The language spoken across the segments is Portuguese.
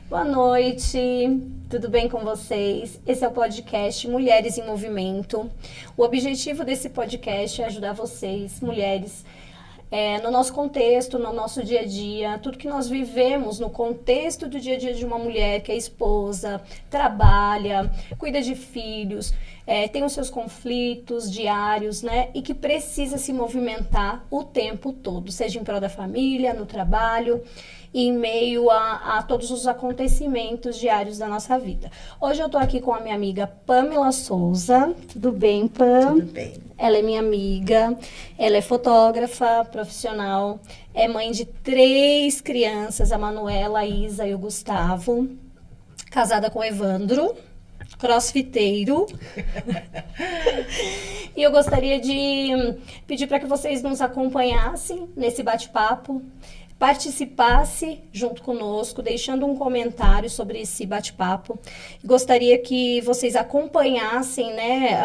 Boa noite, tudo bem com vocês? Esse é o podcast Mulheres em Movimento. O objetivo desse podcast é ajudar vocês, mulheres, no nosso contexto, no nosso dia a dia, tudo que nós vivemos no contexto do dia a dia de uma mulher que é esposa, trabalha, cuida de filhos, tem os seus conflitos diários, né? E que precisa se movimentar o tempo todo, seja em prol da família, no trabalho e em meio a todos os acontecimentos diários da nossa vida. Hoje eu tô aqui com a minha amiga Pamela Souza. Tudo bem, Pam? Tudo bem. Ela é minha amiga, ela é fotógrafa profissional, é mãe de 3 crianças, a Manuela, a Isa e o Gustavo, casada com o Evandro, crossfiteiro. E eu gostaria de pedir para que vocês nos acompanhassem nesse bate-papo, participasse junto conosco, deixando um comentário sobre esse bate-papo. Gostaria que vocês acompanhassem, né,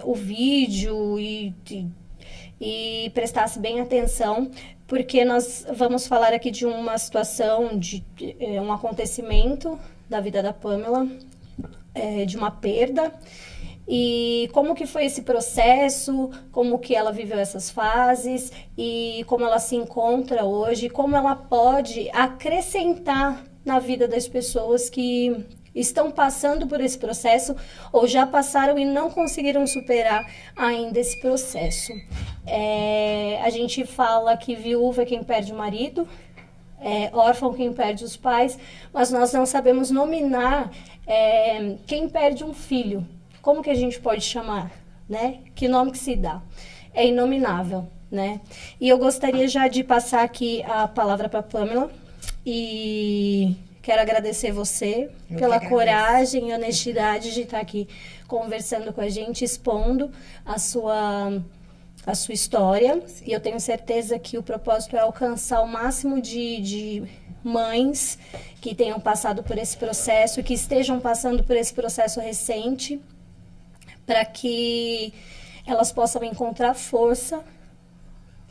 o vídeo e prestassem bem atenção, porque nós vamos falar aqui de uma situação, de um acontecimento da vida da Pamela, de uma perda. E como que foi esse processo, como que ela viveu essas fases e como ela se encontra hoje, como ela pode acrescentar na vida das pessoas que estão passando por esse processo ou já passaram e não conseguiram superar ainda esse processo. A gente fala que viúva é quem perde o marido, órfão quem perde os pais, mas nós não sabemos nominar quem perde um filho. Como que a gente pode chamar, né? Que nome que se dá? É inominável, né? E eu gostaria já de passar aqui a palavra para a Pamela e quero agradecer você pela coragem e honestidade de estar aqui conversando com a gente, expondo a sua história. Sim. E eu tenho certeza que o propósito é alcançar o máximo de mães que tenham passado por esse processo, que estejam passando por esse processo recente, para que elas possam encontrar força.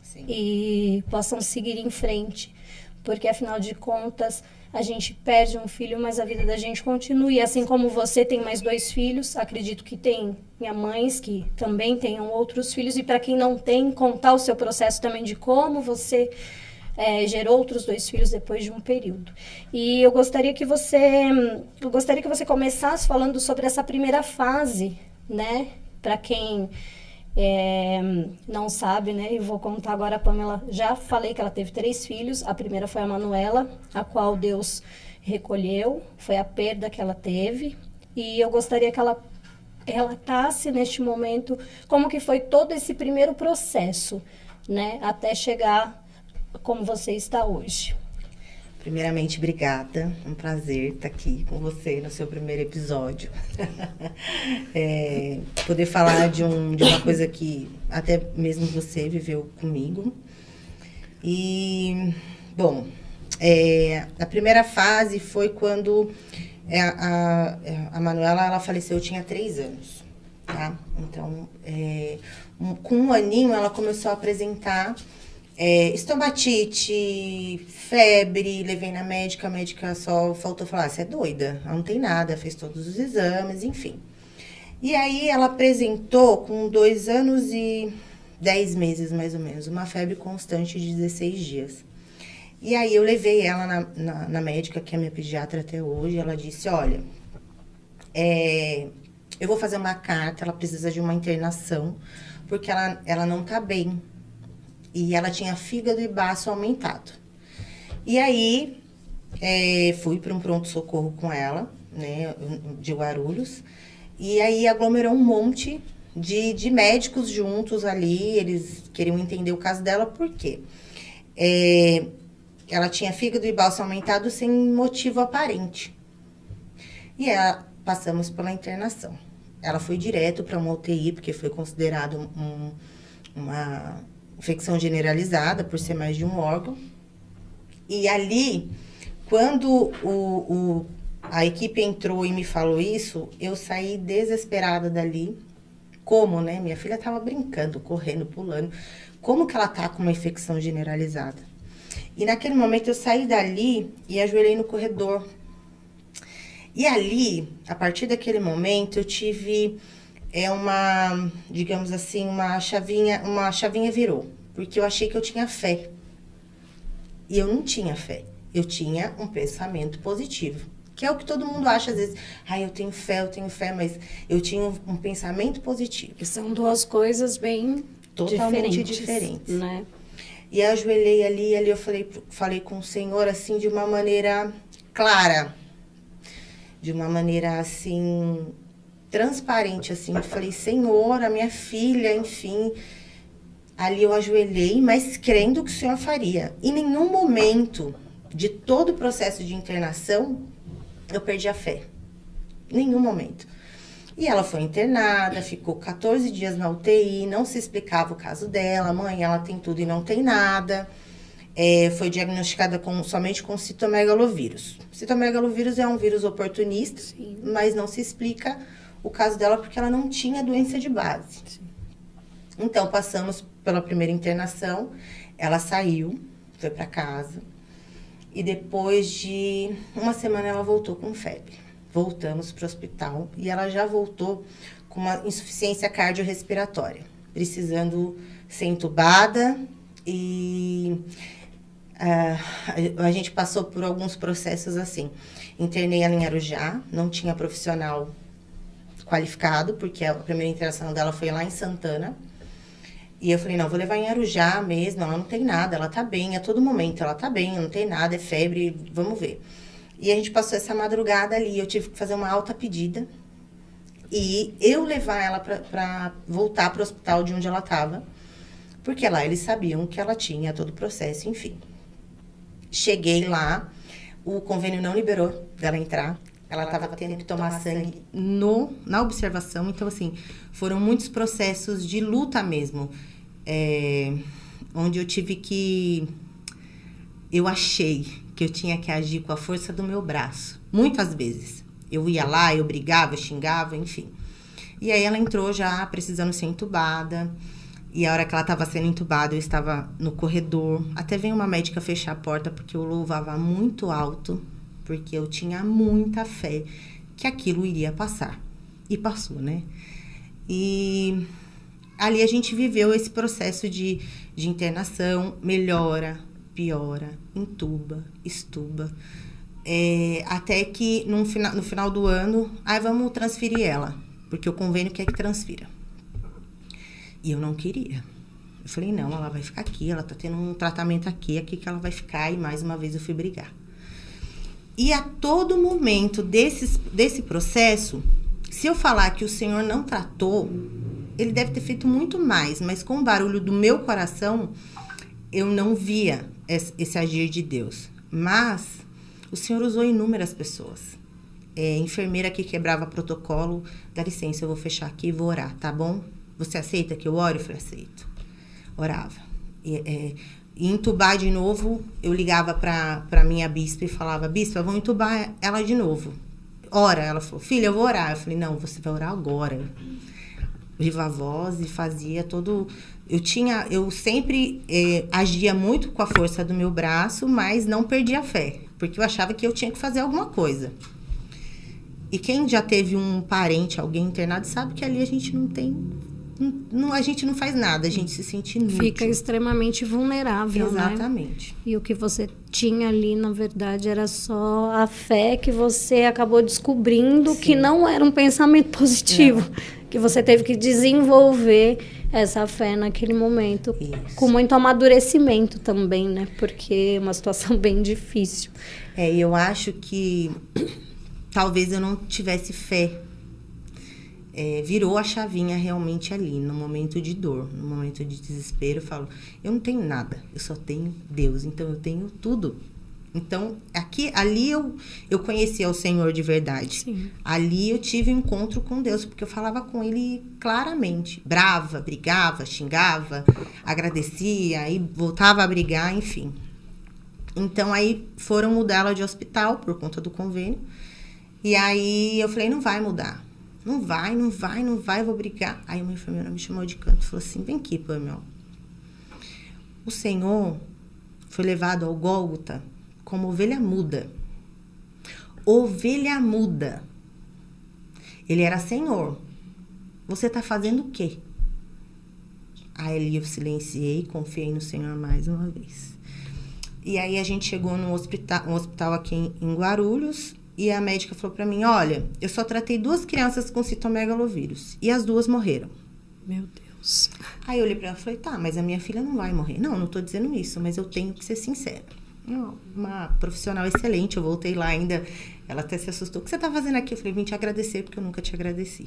Sim. E possam seguir em frente, porque afinal de contas a gente perde um filho, mas a vida da gente continua, e assim como você tem mais 2 filhos, acredito que tem minha mães que também tenham outros filhos, e para quem não tem, contar o seu processo também de como você gerou outros 2 filhos depois de um período. E eu gostaria que você começasse falando sobre essa primeira fase, né? Para quem não sabe, né? Eu vou contar agora. A Pamela, já falei que ela teve 3 filhos. A primeira foi a Manuela, a qual Deus recolheu. Foi a perda que ela teve. E eu gostaria que ela relatasse neste momento como que foi todo esse primeiro processo, né? Até chegar como você está hoje. Primeiramente, obrigada. É um prazer estar aqui com você no seu primeiro episódio. Poder falar de uma coisa que até mesmo você viveu comigo. E, bom, a primeira fase foi quando a Manuela, ela faleceu, eu tinha 3 anos. Tá? Então, com 1 aninho, ela começou a apresentar estomatite, febre, levei na médica, a médica só faltou falar, você é doida, ela não tem nada, fez todos os exames, enfim. E aí ela apresentou com 2 anos e 10 meses, mais ou menos, uma febre constante de 16 dias. E aí eu levei ela na médica, que é minha pediatra até hoje, ela disse, olha, eu vou fazer uma carta, ela precisa de uma internação, porque ela não tá bem. E ela tinha fígado e baço aumentado. E aí, fui para um pronto-socorro com ela, né, de Guarulhos. E aí, aglomerou um monte de médicos juntos ali. Eles queriam entender o caso dela, por quê? Ela tinha fígado e baço aumentado sem motivo aparente. E passamos pela internação. Ela foi direto para uma UTI, porque foi considerado uma infecção generalizada, por ser mais de um órgão. E ali, quando a equipe entrou e me falou isso, eu saí desesperada dali. Como, né? Minha filha estava brincando, correndo, pulando. Como que ela tá com uma infecção generalizada? E naquele momento eu saí dali e ajoelhei no corredor E ali, a partir daquele momento, eu tive digamos assim, uma chavinha virou. Porque eu achei que eu tinha fé. E eu não tinha fé. Eu tinha um pensamento positivo. Que é o que todo mundo acha, às vezes. Eu tenho fé, mas eu tinha um pensamento positivo. Que são duas coisas bem totalmente diferentes. Né? E eu ajoelhei ali eu falei com o Senhor, assim, de uma maneira clara. De uma maneira, assim, transparente, assim. Eu falei, Senhor, a minha filha, enfim. Ali eu ajoelhei, mas crendo que o Senhor faria. Em nenhum momento de todo o processo de internação, eu perdi a fé. Nenhum momento. E ela foi internada, ficou 14 dias na UTI, não se explicava o caso dela. Mãe, ela tem tudo e não tem nada. Foi diagnosticada somente com citomegalovírus. Citomegalovírus é um vírus oportunista, sim, mas não se explica o caso dela porque ela não tinha doença de base. Sim. Então, passamos pela primeira internação, ela saiu, foi para casa, e depois de uma semana ela voltou com febre. Voltamos para o hospital e ela já voltou com uma insuficiência cardiorrespiratória, precisando ser entubada e a gente passou por alguns processos assim. Internei ela em Arujá, não tinha profissional qualificado, porque a primeira internação dela foi lá em Santana. E eu falei, não, vou levar em Arujá mesmo, ela não tem nada, ela tá bem, a todo momento ela tá bem, não tem nada, é febre, vamos ver. E a gente passou essa madrugada ali, eu tive que fazer uma alta pedida e eu levar ela para voltar para o hospital de onde ela estava, porque lá eles sabiam que ela tinha todo o processo, enfim. Cheguei lá, o convênio não liberou dela entrar, ela estava tendo que tomar sangue na observação, então assim, foram muitos processos de luta mesmo, onde eu achei que eu tinha que agir com a força do meu braço. Muitas vezes. Eu ia lá, eu brigava, eu xingava, enfim. E aí ela entrou já precisando ser entubada. E a hora que ela estava sendo entubada, eu estava no corredor. Até veio uma médica fechar a porta, porque eu louvava muito alto. Porque eu tinha muita fé que aquilo iria passar. E passou, né? E ali a gente viveu esse processo de internação, melhora, piora, entuba, estuba. Até que no final do ano, vamos transferir ela, porque o convênio quer que transfira. E eu não queria. Eu falei, não, ela vai ficar aqui, ela tá tendo um tratamento aqui que ela vai ficar, e mais uma vez eu fui brigar. E a todo momento desse processo, se eu falar que o Senhor não tratou, ele deve ter feito muito mais, mas com o barulho do meu coração, eu não via esse agir de Deus. Mas o Senhor usou inúmeras pessoas. Enfermeira que quebrava protocolo, dá licença, eu vou fechar aqui e vou orar, tá bom? Você aceita que eu ore? Eu falei, aceito. Orava. E entubar de novo, eu ligava pra minha bispa e falava, bispa, vamos entubar ela de novo. Ora, ela falou, filha, eu vou orar. Eu falei, não, você vai orar agora. Viva a voz e fazia todo... Eu sempre agia muito com a força do meu braço, mas não perdia a fé, porque eu achava que eu tinha que fazer alguma coisa. E quem já teve um parente, alguém internado, sabe que ali a gente não tem... a gente não faz nada, a gente se sente inútil. Fica extremamente vulnerável, exatamente. Né? E o que você tinha ali, na verdade, era só a fé que você acabou descobrindo. Sim. Que não era um pensamento positivo. Não. Que você teve que desenvolver essa fé naquele momento. Isso. Com muito amadurecimento também, né? Porque é uma situação bem difícil. E eu acho que talvez eu não tivesse fé. Virou a chavinha realmente ali, no momento de dor, no momento de desespero. Eu falo, eu não tenho nada, eu só tenho Deus, então eu tenho tudo. Então, ali eu conhecia o Senhor de verdade. Sim. Ali eu tive um encontro com Deus, porque eu falava com Ele claramente. Brava, brigava, xingava, agradecia, aí voltava a brigar, enfim. Então, aí foram mudar ela de hospital por conta do convênio. E aí eu falei, não vai mudar. Não vai, eu vou brigar. Aí uma enfermeira me chamou de canto e falou assim, vem aqui, Pamela. O Senhor foi levado ao Gólgota como ovelha muda. ovelha muda. Ele era senhor. Você tá fazendo o quê? Aí eu silenciei, confiei no Senhor mais uma vez. E aí a gente chegou no hospital aqui em Guarulhos, e a médica falou pra mim, olha, eu só tratei 2 crianças com citomegalovírus, e as 2 morreram. Meu Deus. Aí eu olhei pra ela e falei, tá, mas a minha filha não vai morrer. Não tô dizendo isso, mas eu tenho que ser sincera. Uma profissional excelente, eu voltei lá ainda, ela até se assustou. O que você tá fazendo aqui? Eu falei, vim te agradecer, porque eu nunca te agradeci.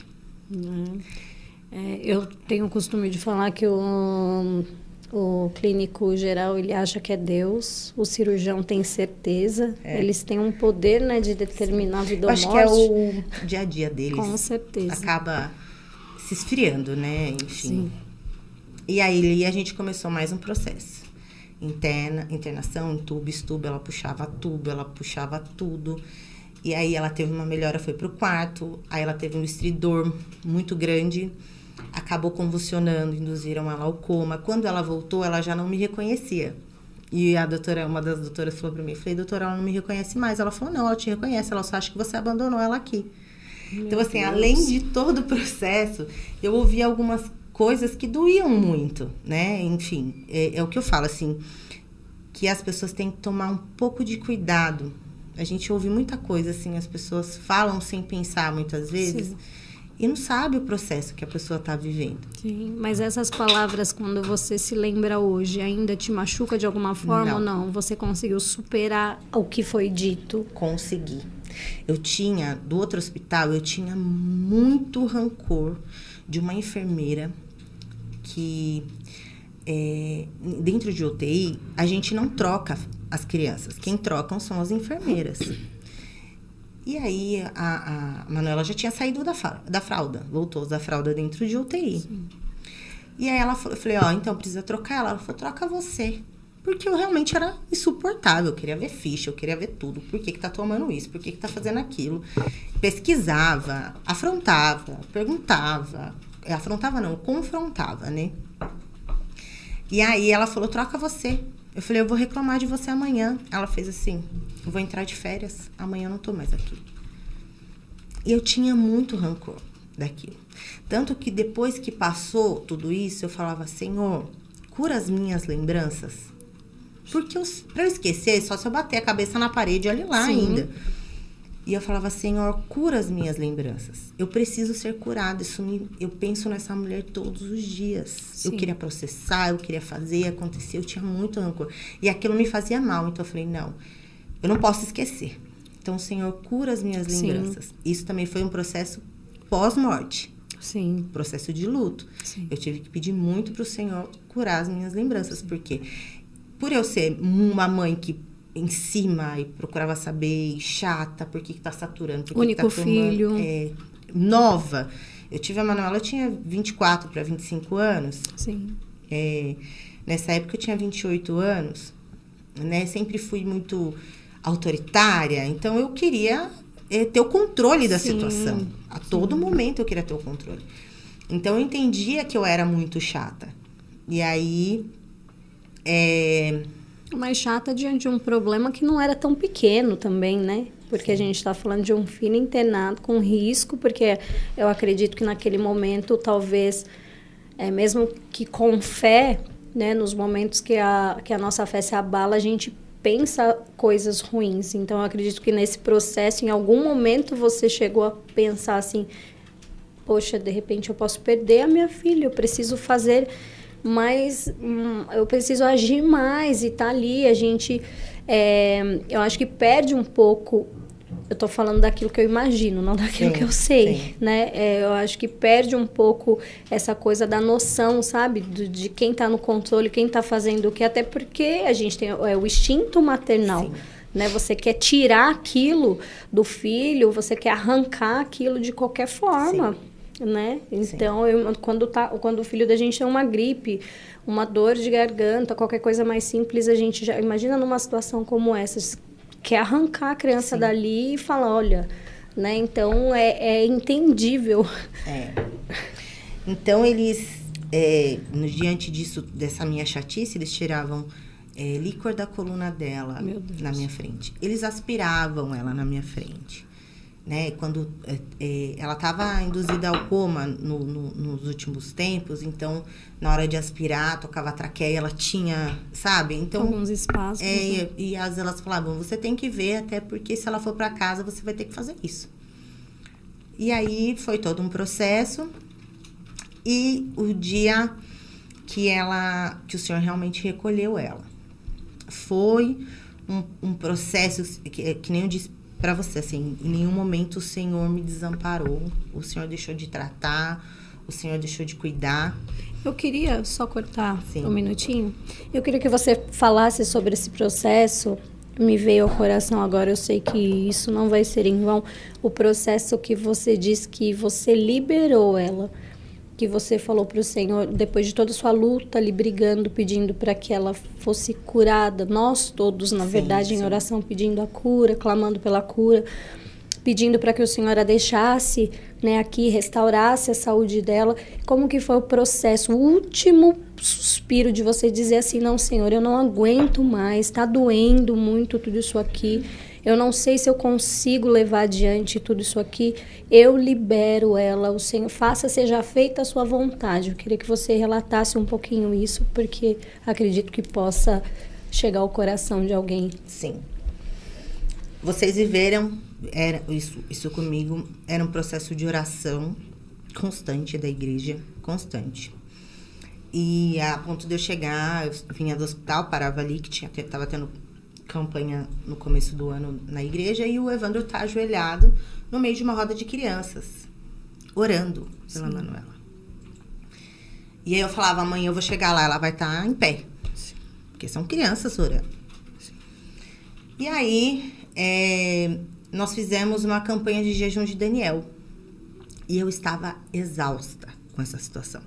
Eu tenho o costume de falar que o clínico geral, ele acha que é Deus, o cirurgião tem certeza, eles têm um poder, né, de determinar a vida ou morte. Acho que é o dia a dia deles. Com certeza. Acaba se esfriando, né, enfim. Sim. E aí a gente começou mais um processo. Internação, tubo, ela puxava tubo, ela puxava tudo. E aí ela teve uma melhora, foi pro quarto, aí ela teve um estridor muito grande, acabou convulsionando, induziram ela ao coma. Quando ela voltou, ela já não me reconhecia. E uma das doutoras falou pra mim, falei, doutora, ela não me reconhece mais. Ela falou, não, ela te reconhece, ela só acha que você abandonou ela aqui. Então, assim, além de todo o processo, eu ouvi algumas coisas que doíam muito, né? Enfim, é o que eu falo, assim, que as pessoas têm que tomar um pouco de cuidado. A gente ouve muita coisa, assim, as pessoas falam sem pensar muitas vezes. Sim. E não sabe o processo que a pessoa está vivendo. Sim, mas essas palavras, quando você se lembra hoje, ainda te machuca de alguma forma ou não? Você conseguiu superar o que foi dito? Consegui. Do outro hospital, eu tinha muito rancor de uma enfermeira que, dentro de UTI, a gente não troca as crianças. Quem trocam são as enfermeiras. E aí, a Manuela já tinha saído da fralda. Voltou a usar a fralda dentro de UTI. Sim. E aí, eu falei, então, precisa trocar ela. Ela falou, troca você. Porque eu realmente era insuportável. Eu queria ver ficha, eu queria ver tudo. Por que tá tomando isso? Por que tá fazendo aquilo? Pesquisava, afrontava, perguntava. Afrontava não, confrontava, né? E aí, ela falou, troca você. Eu falei, eu vou reclamar de você amanhã. Ela fez assim, eu vou entrar de férias, amanhã eu não tô mais aqui. E eu tinha muito rancor daquilo. Tanto que depois que passou tudo isso, eu falava, Senhor, cura as minhas lembranças. Porque pra eu esquecer, só se eu bater a cabeça na parede, olha lá. Sim. Ainda. E eu falava, Senhor, cura as minhas lembranças. Eu preciso ser curada. Eu penso nessa mulher todos os dias. Sim. Eu queria processar, eu queria fazer, acontecer. Eu tinha muito rancor. E aquilo me fazia mal. Então eu falei, não, eu não posso esquecer. Então, Senhor, cura as minhas lembranças. Sim. Isso também foi um processo pós-morte. Sim. Processo de luto. Sim. Eu tive que pedir muito pro Senhor curar as minhas lembranças. Porque por eu ser uma mãe que em cima e procurava saber, chata, por que tá saturando, por que único tá tomando, filho. Nova. Eu tive a Manuela, eu tinha 24 para 25 anos. Sim. Nessa época eu tinha 28 anos, né? Sempre fui muito autoritária, então eu queria ter o controle da situação. A todo momento eu queria ter o controle. Então eu entendia que eu era muito chata. E aí mais chata diante de um problema que não era tão pequeno também, né? Porque a gente está falando de um filho internado com risco, porque eu acredito que naquele momento, talvez, mesmo que com fé, né, nos momentos que a nossa fé se abala, a gente pensa coisas ruins. Então, eu acredito que nesse processo, em algum momento, você chegou a pensar assim, poxa, de repente eu posso perder a minha filha, eu preciso fazer... Mas eu preciso agir mais e tá ali, a gente, eu acho que perde um pouco, eu tô falando daquilo que eu imagino, não daquilo que eu sei, né? Eu acho que perde um pouco essa coisa da noção, sabe? De quem tá no controle, quem tá fazendo o que, até porque a gente tem o instinto maternal, né? Você quer tirar aquilo do filho, você quer arrancar aquilo de qualquer forma. Sim. Né? Então, quando o filho da gente tem uma gripe, uma dor de garganta, qualquer coisa mais simples, a gente já imagina numa situação como essa, quer arrancar a criança dali e falar, olha, né? Então é entendível. Então eles, diante dessa minha chatice, eles tiravam líquor da coluna dela na minha frente. Eles aspiravam ela na minha frente. Né? Quando ela estava induzida ao coma nos últimos tempos, então, na hora de aspirar, tocava a traqueia, ela tinha, sabe? Então, alguns espaços. Né? E elas falavam, você tem que ver, até porque se ela for para casa, você vai ter que fazer isso. E aí, foi todo um processo. E o dia que o Senhor realmente recolheu ela. Foi um processo que nem eu disse para você, assim, em nenhum momento o Senhor me desamparou, o Senhor deixou de tratar, o Senhor deixou de cuidar. Eu queria só cortar Sim. um minutinho. Eu queria que você falasse sobre esse processo. Me veio ao coração agora, eu sei que isso não vai ser em vão, o processo que você diz que você liberou ela, que você falou para o Senhor, depois de toda a sua luta ali, brigando, pedindo para que ela fosse curada, nós todos, na verdade, em oração, pedindo a cura, clamando pela cura, pedindo para que o Senhor a deixasse, né, aqui, restaurasse a saúde dela. Como que foi o processo, o último suspiro de você dizer assim, não, Senhor, eu não aguento mais, está doendo muito tudo isso aqui, eu não sei se eu consigo levar adiante tudo isso aqui, eu libero ela, o Senhor, seja feita a sua vontade. Eu queria que você relatasse um pouquinho isso, porque acredito que possa chegar ao coração de alguém. Sim. Vocês viveram isso comigo, era um processo de oração constante da igreja, constante. E a ponto de eu chegar, eu vinha do hospital, parava ali, que estava tendo campanha no começo do ano na igreja, e o Evandro tá ajoelhado no meio de uma roda de crianças, orando pela Manuela. E aí eu falava, amanhã eu vou chegar lá, ela vai estar em pé. Sim. Porque são crianças orando. Sim. E aí, nós fizemos uma campanha de jejum de Daniel. E eu estava exausta com essa situação.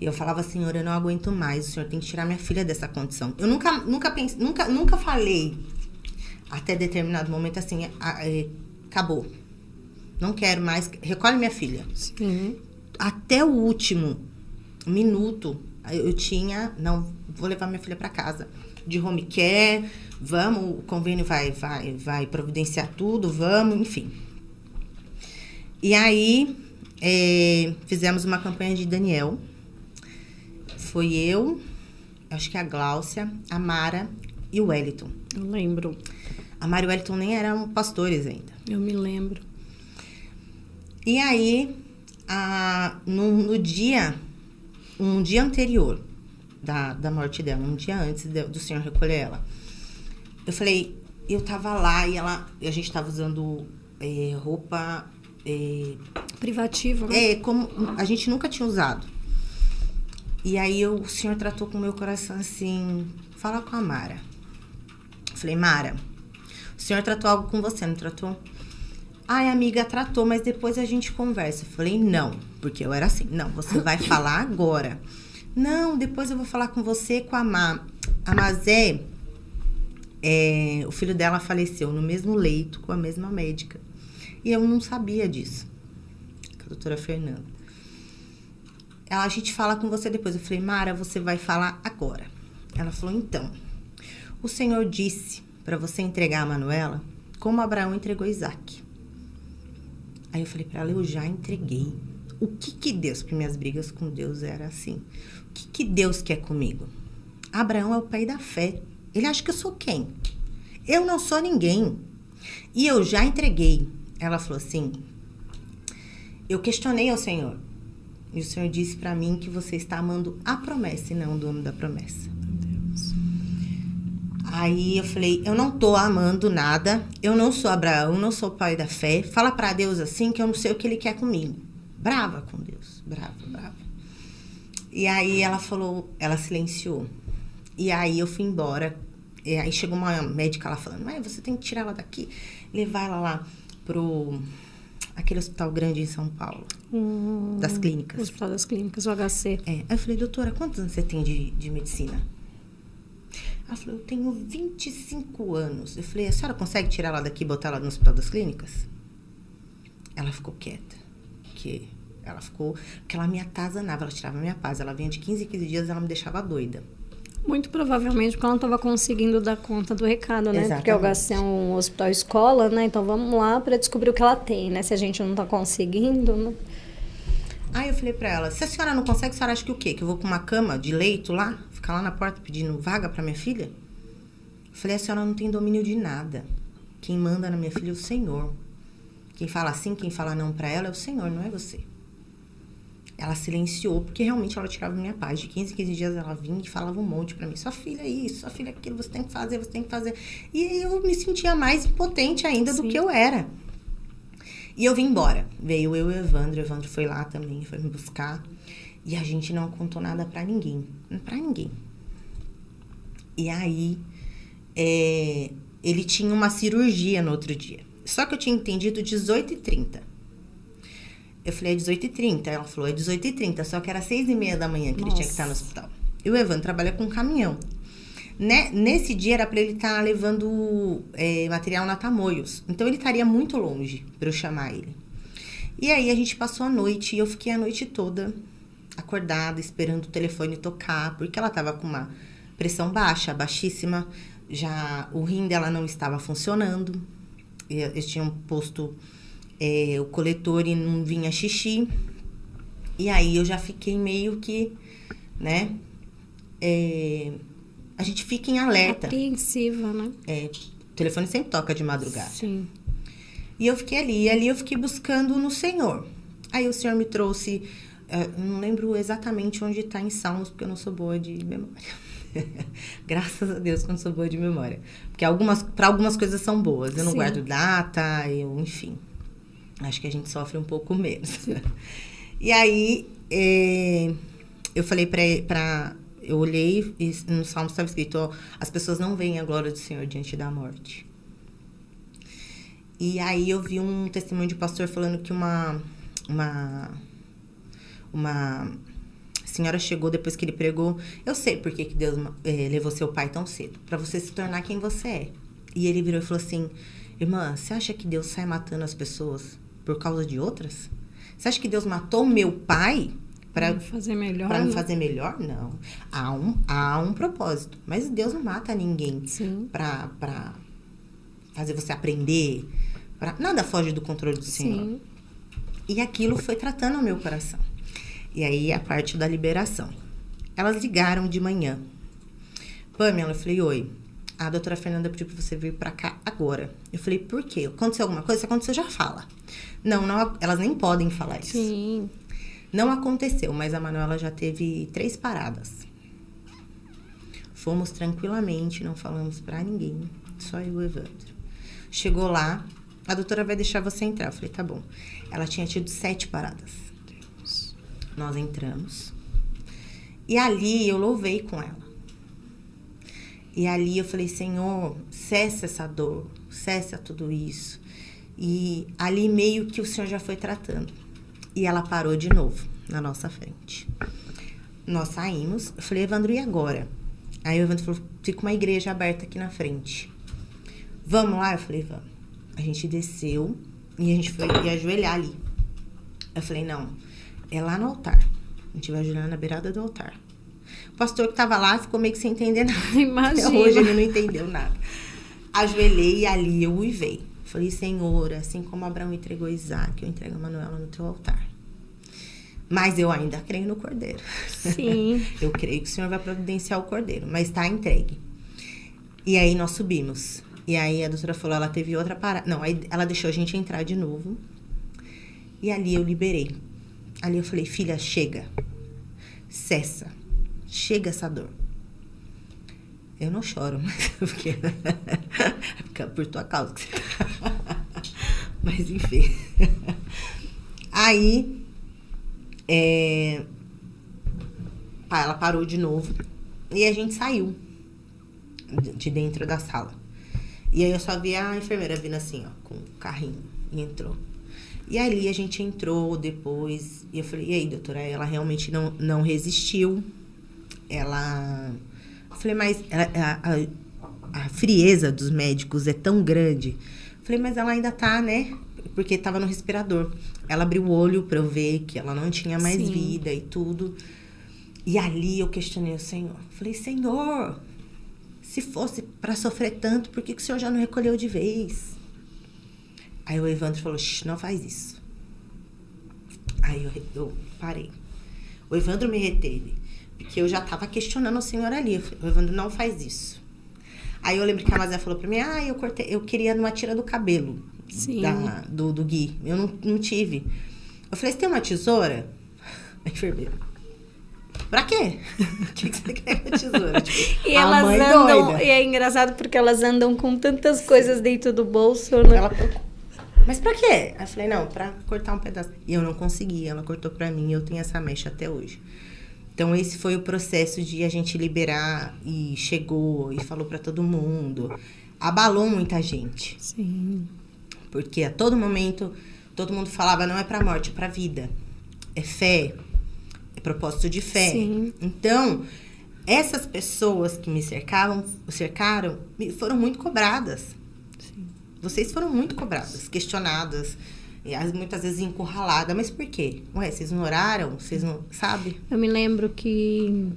E eu falava, Senhor, eu não aguento mais, o Senhor tem que tirar minha filha dessa condição. Eu nunca falei, até determinado momento, assim, acabou. Não quero mais, recolhe minha filha. Sim. Até o último minuto, eu tinha, não, vou levar minha filha para casa. De home care, vamos, o convênio vai providenciar tudo, vamos, enfim. E aí, fizemos uma campanha de Daniel. Foi eu, acho que a Gláucia, a Mara e o Wellington. Eu lembro. A Mara e o Wellington nem eram pastores ainda. Eu me lembro. E aí, no dia, um dia anterior da morte dela, um dia antes do Senhor recolher ela, eu falei, eu tava lá e a gente tava usando roupa... privativa, né? Como a gente nunca tinha usado. E aí o Senhor tratou com o meu coração assim, fala com a Mara. Eu falei, Mara, o Senhor tratou algo com você, não tratou? Ai, amiga, tratou, mas depois a gente conversa. Eu falei, não, porque eu era assim, não, você vai falar agora. Não, depois eu vou falar com você, com a Má. A Mazé, o filho dela faleceu no mesmo leito com a mesma médica. E eu não sabia disso, com a doutora Fernanda. A gente fala com você depois. Eu falei, Mara, você vai falar agora. Ela falou, então, o Senhor disse para você entregar a Manuela como Abraão entregou Isaac. Aí eu falei para ela, eu já entreguei. O que Deus, porque minhas brigas com Deus era assim, o que Deus quer comigo? Abraão é o pai da fé. Ele acha que eu sou quem? Eu não sou ninguém. E eu já entreguei. Ela falou assim, eu questionei ao Senhor. E o Senhor disse para mim que você está amando a promessa e não o dono da promessa. Meu Deus. Aí eu falei, eu não tô amando nada, eu não sou Abraão, não sou o pai da fé. Fala para Deus assim que eu não sei o que ele quer comigo. Brava com Deus, brava. E aí ela falou, ela silenciou. E aí eu fui embora. E aí chegou uma médica lá falando, mas você tem que tirar ela daqui, levar ela lá pro... aquele hospital grande em São Paulo, das clínicas. O Hospital das Clínicas, o HC. Aí eu falei, doutora, quantos anos você tem de medicina? Ela falou, eu tenho 25 anos. Eu falei, a senhora consegue tirar ela daqui e botar ela no Hospital das Clínicas? Ela ficou quieta. Porque ela me atazanava, ela tirava a minha paz. Ela vinha de 15 em 15 dias, ela me deixava doida. Muito provavelmente porque ela não estava conseguindo dar conta do recado, né? Exatamente. Porque o HC é um hospital escola, né? Então vamos lá para descobrir o que ela tem, né? Se a gente não está conseguindo, né? Aí eu falei pra ela, se a senhora não consegue, a senhora acha que o quê? Que eu vou pra uma cama de leito lá? Ficar lá na porta pedindo vaga pra minha filha? Eu falei, a senhora não tem domínio de nada. Quem manda na minha filha é o Senhor. Quem fala sim, quem fala não pra ela é o Senhor, não é você. Ela silenciou, porque realmente ela tirava minha paz. De 15 em 15 dias ela vinha e falava um monte pra mim. Sua filha é isso, sua filha é aquilo, você tem que fazer, você tem que fazer. E aí eu me sentia mais impotente ainda do que eu era. E eu vim embora. Veio eu e o Evandro. O Evandro foi lá também, foi me buscar. E a gente não contou nada pra ninguém. Pra ninguém. E aí, ele tinha uma cirurgia no outro dia. Só que eu tinha entendido 18h30. Eu falei, é 18h30. Ela falou, é 18h30. Só que era 6h30 da manhã que ele tinha que estar no hospital. E o Evandro trabalha com caminhão. Nesse dia era pra ele estar levando material na Tamoios. Então ele estaria muito longe pra eu chamar ele. E aí a gente passou a noite e eu fiquei a noite toda acordada, esperando o telefone tocar, porque ela tava com uma pressão baixa, baixíssima. Já o rim dela não estava funcionando. Eles tinham posto o coletor e não vinha xixi. E aí eu já fiquei meio que, né? A gente fica em alerta. Apreensiva, né? O telefone sempre toca de madrugada. Sim. E eu fiquei ali. E ali eu fiquei buscando no Senhor. Aí o Senhor me trouxe... não lembro exatamente onde está em Salmos, porque eu não sou boa de memória. Graças a Deus que eu não sou boa de memória. Porque para algumas coisas são boas. Eu não guardo data, enfim. Acho que a gente sofre um pouco menos. E aí, eu falei eu olhei e no Salmo estava escrito, as pessoas não veem a glória do Senhor diante da morte. E aí eu vi um testemunho de pastor falando que uma senhora chegou depois que ele pregou. Eu sei por que Deus levou seu pai tão cedo. Para você se tornar quem você é. E ele virou e falou assim, irmã, você acha que Deus sai matando as pessoas por causa de outras? Você acha que Deus matou meu pai para me fazer melhor? Para me fazer melhor? Não. Há um propósito. Mas Deus não mata ninguém para fazer você aprender. Nada foge do controle do Senhor. Sim. E aquilo foi tratando o meu coração. E aí, a parte da liberação. Elas ligaram de manhã. Pamela, eu falei, oi. A doutora Fernanda pediu pra você vir pra cá agora. Eu falei, por quê? Aconteceu alguma coisa? Se aconteceu, já fala. Não, elas nem podem falar isso. Sim. Não aconteceu, mas a Manuela já teve 3 paradas. Fomos tranquilamente, não falamos pra ninguém. Só eu e o Evandro. Chegou lá, a doutora vai deixar você entrar. Eu falei, tá bom. Ela tinha tido 7 paradas. Nós entramos. E ali eu louvei com ela. E ali eu falei, Senhor, cessa essa dor, cessa tudo isso. E ali meio que o Senhor já foi tratando. E ela parou de novo na nossa frente. Nós saímos. Eu falei, Evandro, e agora? Aí o Evandro falou, fica uma igreja aberta aqui na frente. Vamos lá? Eu falei, vamos. A gente desceu e a gente foi ajoelhar ali. Eu falei, não, é lá no altar. A gente vai ajoelhar na beirada do altar. O pastor que tava lá ficou meio que sem entender nada. Imagina. Até hoje ele não entendeu nada. Ajoelhei e ali eu uivei. Falei, Senhor, assim como Abraão entregou Isaac, eu entrego a Manuela no teu altar. Mas eu ainda creio no cordeiro. Sim. Eu creio que o Senhor vai providenciar o cordeiro, mas está entregue. E aí nós subimos. E aí a doutora falou, ela teve outra parada. Não, aí ela deixou a gente entrar de novo. E ali eu liberei. Ali eu falei, filha, chega. Cessa. Chega essa dor. Eu não choro, mas porque é por tua causa. Mas enfim. Aí ela parou de novo e a gente saiu de dentro da sala. E aí eu só vi a enfermeira vindo assim, ó, com o carrinho, e entrou. E ali a gente entrou depois, e eu falei, e aí, doutora, ela realmente não resistiu. Eu falei, mas a frieza dos médicos é tão grande. Eu falei, mas ela ainda tá, né? Porque tava no respirador. Ela abriu o olho pra eu ver que ela não tinha mais vida e tudo. E ali eu questionei o Senhor. Falei, Senhor, se fosse para sofrer tanto, por que o Senhor já não recolheu de vez? Aí o Evandro falou, não faz isso. Aí eu parei. O Evandro me reteve, porque eu já estava questionando o Senhor ali. O Evandro, não faz isso. Aí eu lembro que a Mazé falou pra mim, eu queria uma tira do cabelo do Gui. Eu não tive. Eu falei, você tem uma tesoura? A enfermeira, pra quê? O que você quer com a tesoura? Tipo, e elas andam, e é engraçado porque elas andam com tantas coisas dentro do bolso, né? Ela mas pra quê? Aí eu falei, não, pra cortar um pedaço. E eu não consegui, ela cortou pra mim e eu tenho essa mecha até hoje. Então, esse foi o processo de a gente liberar e chegou e falou pra todo mundo. Abalou muita gente. Sim. Porque a todo momento, todo mundo falava, não é pra morte, é pra vida. É fé, é propósito de fé. Sim. Então, essas pessoas que me cercaram, foram muito cobradas. Sim. Vocês foram muito cobradas, questionadas. Muitas vezes encurralada. Mas por quê? Ué, vocês não oraram? Vocês não... Sabe? Eu me lembro que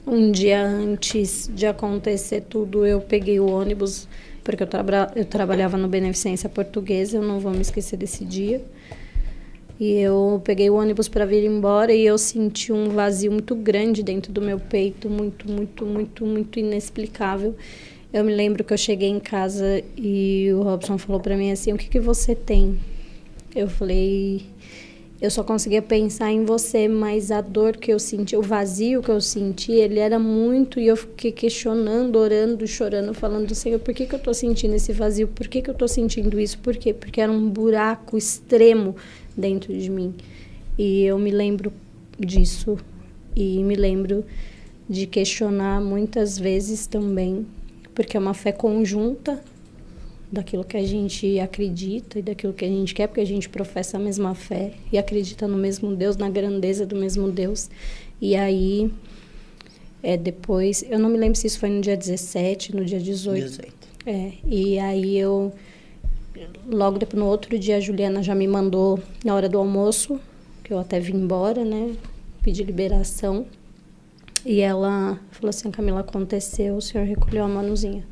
um dia antes de acontecer tudo, eu peguei o ônibus, porque eu trabalhava no Beneficência Portuguesa, eu não vou me esquecer desse dia. E eu peguei o ônibus para vir embora e eu senti um vazio muito grande dentro do meu peito, muito inexplicável. Eu me lembro que eu cheguei em casa e o Robson falou pra mim assim, o que você tem? Eu falei, eu só conseguia pensar em você, mas a dor que eu senti, o vazio que eu senti, ele era muito, e eu fiquei questionando, orando, chorando, falando, Senhor, por que eu tô sentindo esse vazio? Por que eu tô sentindo isso? Por quê? Porque era um buraco extremo dentro de mim. E eu me lembro disso, e me lembro de questionar muitas vezes também, porque é uma fé conjunta daquilo que a gente acredita e daquilo que a gente quer, porque a gente professa a mesma fé e acredita no mesmo Deus, na grandeza do mesmo Deus. E aí, depois, eu não me lembro se isso foi no dia 17, no dia 18. E aí logo depois, no outro dia, a Juliana já me mandou, na hora do almoço, que eu até vim embora, né, pedi liberação. E ela falou assim, Camila, aconteceu, o senhor recolheu a Manuzinha.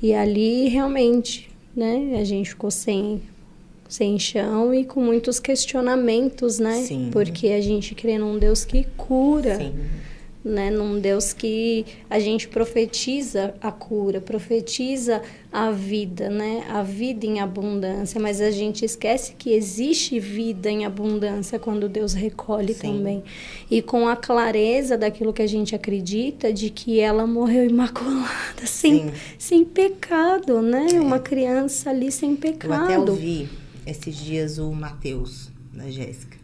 E ali, realmente, né, a gente ficou sem chão e com muitos questionamentos, né? Sim. Porque a gente crê num Deus que cura, Sim. né? Num Deus que a gente profetiza a cura, profetiza a vida, né? A vida em abundância, mas a gente esquece que existe vida em abundância quando Deus recolhe. Sim. Também. E com a clareza daquilo que a gente acredita, de que ela morreu imaculada, sem pecado, né? Uma criança ali sem pecado. Eu até ouvi esses dias o Matheus, da Jéssica.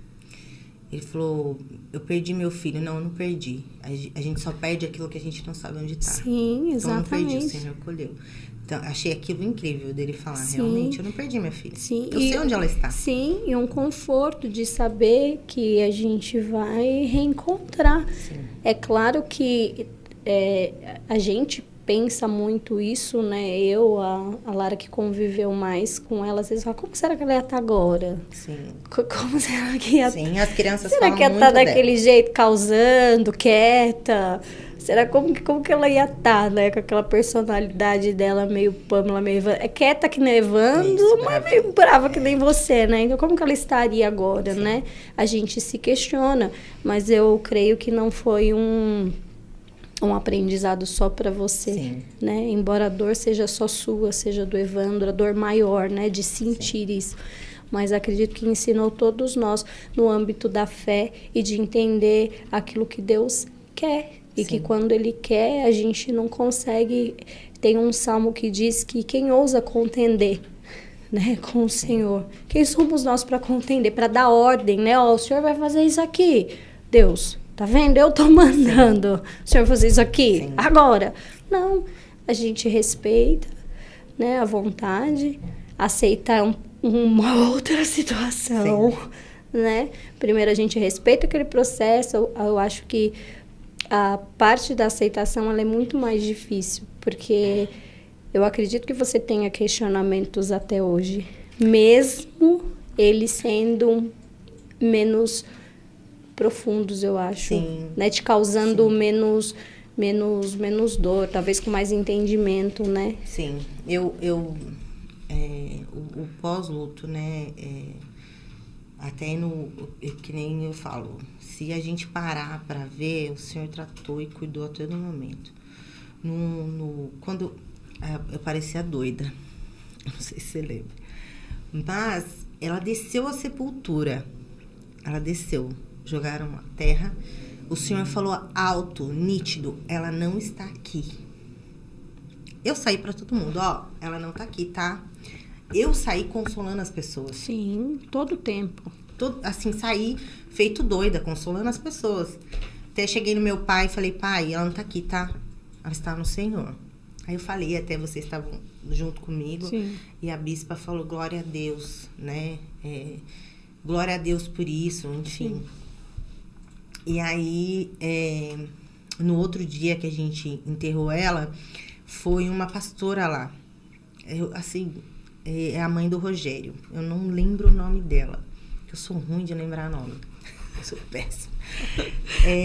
Ele falou, eu perdi meu filho. Não, eu não perdi. A gente só perde aquilo que a gente não sabe onde está. Sim, exatamente. Então, eu não perdi, o Senhor colheu. Então, achei aquilo incrível dele falar, sim, realmente, eu não perdi minha filha. Sim. Eu sei onde ela está. Sim, e um conforto de saber que a gente vai reencontrar. Sim. É claro que a gente pensa muito isso, né? A Lara que conviveu mais com ela, às vezes fala, como será que ela ia estar agora? Sim. Como será que ia... Sim, as crianças será falam que ia muito estar daquele dela. jeito, causando, quieta? Será como que ela ia estar, né? Com aquela personalidade dela, meio Pamela, meio... quieta que nem Evandro, mas meio brava que nem você, né? Então, como que ela estaria agora, sim, né? A gente se questiona, mas eu creio que não foi um aprendizado só para você, sim, né? Embora a dor seja só sua, seja do Evandro, a dor maior, né? De sentir, sim, isso. Mas acredito que ensinou todos nós no âmbito da fé e de entender aquilo que Deus quer. E, sim, que quando Ele quer, a gente não consegue... Tem um salmo que diz que quem ousa contender, né, com o Senhor? Quem somos nós para contender, para dar ordem, né? Ó, o Senhor vai fazer isso aqui. Deus... Tá vendo? Eu tô mandando, sim, o senhor fazer isso aqui, sim, agora. Não, a gente respeita, né, a vontade, aceita uma outra situação, sim, né? Primeiro a gente respeita aquele processo. Eu acho que a parte da aceitação ela é muito mais difícil, porque eu acredito que você tenha questionamentos até hoje, mesmo ele sendo menos profundos, eu acho. Sim. Né? Te causando menos dor, talvez com mais entendimento, né? Sim. O pós-luto, né? Até que nem eu falo, se a gente parar para ver, o Senhor tratou e cuidou a todo momento. Quando eu parecia doida, não sei se você lembra, mas ela desceu à sepultura, jogaram a terra, o Senhor falou alto, nítido, ela não está aqui. Eu saí para todo mundo, ó, ela não tá aqui, tá? Eu saí consolando as pessoas. Sim, todo o tempo. Assim, saí feito doida, consolando as pessoas. Até cheguei no meu pai e falei, pai, ela não tá aqui, tá? Ela está no Senhor. Aí eu falei, até vocês estavam junto comigo. Sim. E a bispa falou, glória a Deus, né? Glória a Deus por isso, enfim. Sim. E aí, no outro dia que a gente enterrou ela, foi uma pastora lá. É a mãe do Rogério. Eu não lembro o nome dela. Eu sou ruim de lembrar nome. Eu sou péssima.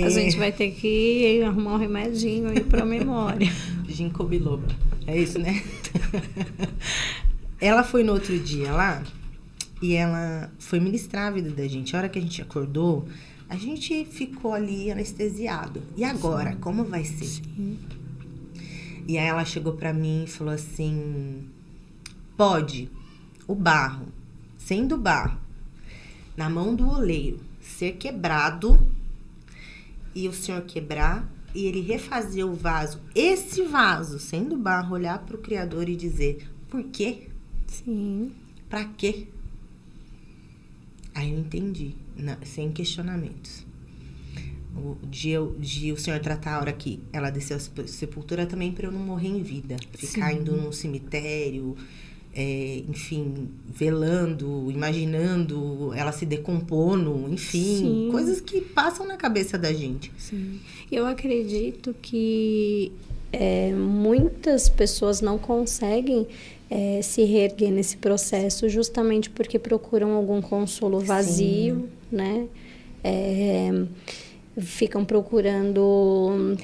A gente vai ter que arrumar um remedinho aí pra memória. Ginkgo biloba. É isso, né? Ela foi no outro dia lá e ela foi ministrar a vida da gente. A hora que a gente acordou, a gente ficou ali anestesiado. E agora? Sim. Como vai ser? Sim. E aí ela chegou pra mim e falou assim... Pode o barro, sendo barro, na mão do oleiro, ser quebrado e o Senhor quebrar e ele refazer o vaso, esse vaso, sendo barro, olhar para o Criador e dizer, por quê? Sim. Pra quê? Aí eu entendi, sem questionamentos. O Senhor tratar a hora que ela desceu a sepultura também para eu não morrer em vida. Ficar Sim. indo num cemitério... enfim, velando, imaginando ela se decompondo, enfim, Sim. coisas que passam na cabeça da gente. Sim. Eu acredito que muitas pessoas não conseguem se reerguer nesse processo justamente porque procuram algum consolo vazio, Sim. né? Ficam procurando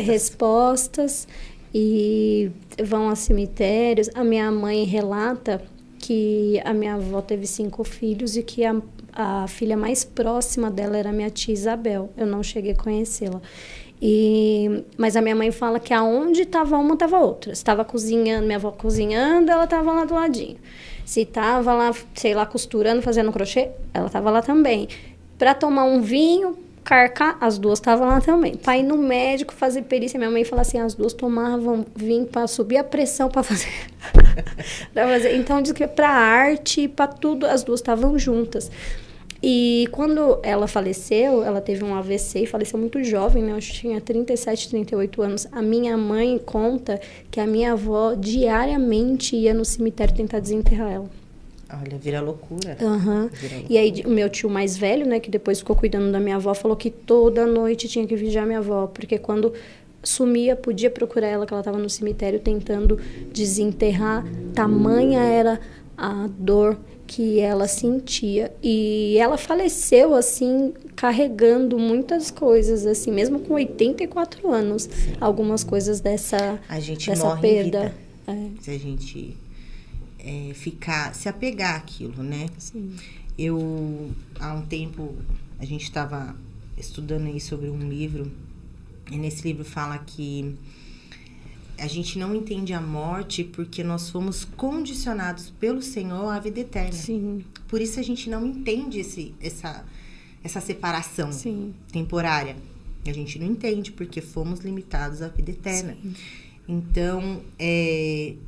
respostas e vão a cemitérios. A minha mãe relata que a minha avó teve 5 filhos e que a filha mais próxima dela era a minha tia Isabel. Eu não cheguei a conhecê-la. Mas a minha mãe fala que aonde estava uma, estava outra. Se estava cozinhando, minha avó cozinhando, ela estava lá do ladinho. Se estava lá, sei lá, costurando, fazendo crochê, ela estava lá também. Para tomar um vinho, carcar, as duas estavam lá também. Para ir no médico, fazer perícia, minha mãe fala assim, as duas tomavam vinho para subir a pressão para fazer. Então, diz que para arte, para tudo, as duas estavam juntas. E quando ela faleceu, ela teve um AVC e faleceu muito jovem, né? Eu acho que tinha 37, 38 anos. A minha mãe conta que a minha avó diariamente ia no cemitério tentar desenterrar ela. Olha, vira loucura. Uhum. E aí, o meu tio mais velho, né, que depois ficou cuidando da minha avó, falou que toda noite tinha que vigiar minha avó, porque quando sumia, podia procurar ela, que ela estava no cemitério tentando desenterrar. Tamanha era a dor que ela sentia. E ela faleceu, assim, carregando muitas coisas, assim, mesmo com 84 anos. Sim. Algumas coisas dessa a gente dessa morre perda. Em vida. Se a gente... se apegar àquilo, né? Sim. Há um tempo, a gente estava estudando aí sobre um livro, e nesse livro fala que a gente não entende a morte porque nós fomos condicionados pelo Senhor à vida eterna. Sim. Por isso a gente não entende essa separação Sim. temporária. A gente não entende porque fomos limitados à vida eterna. Sim. Então,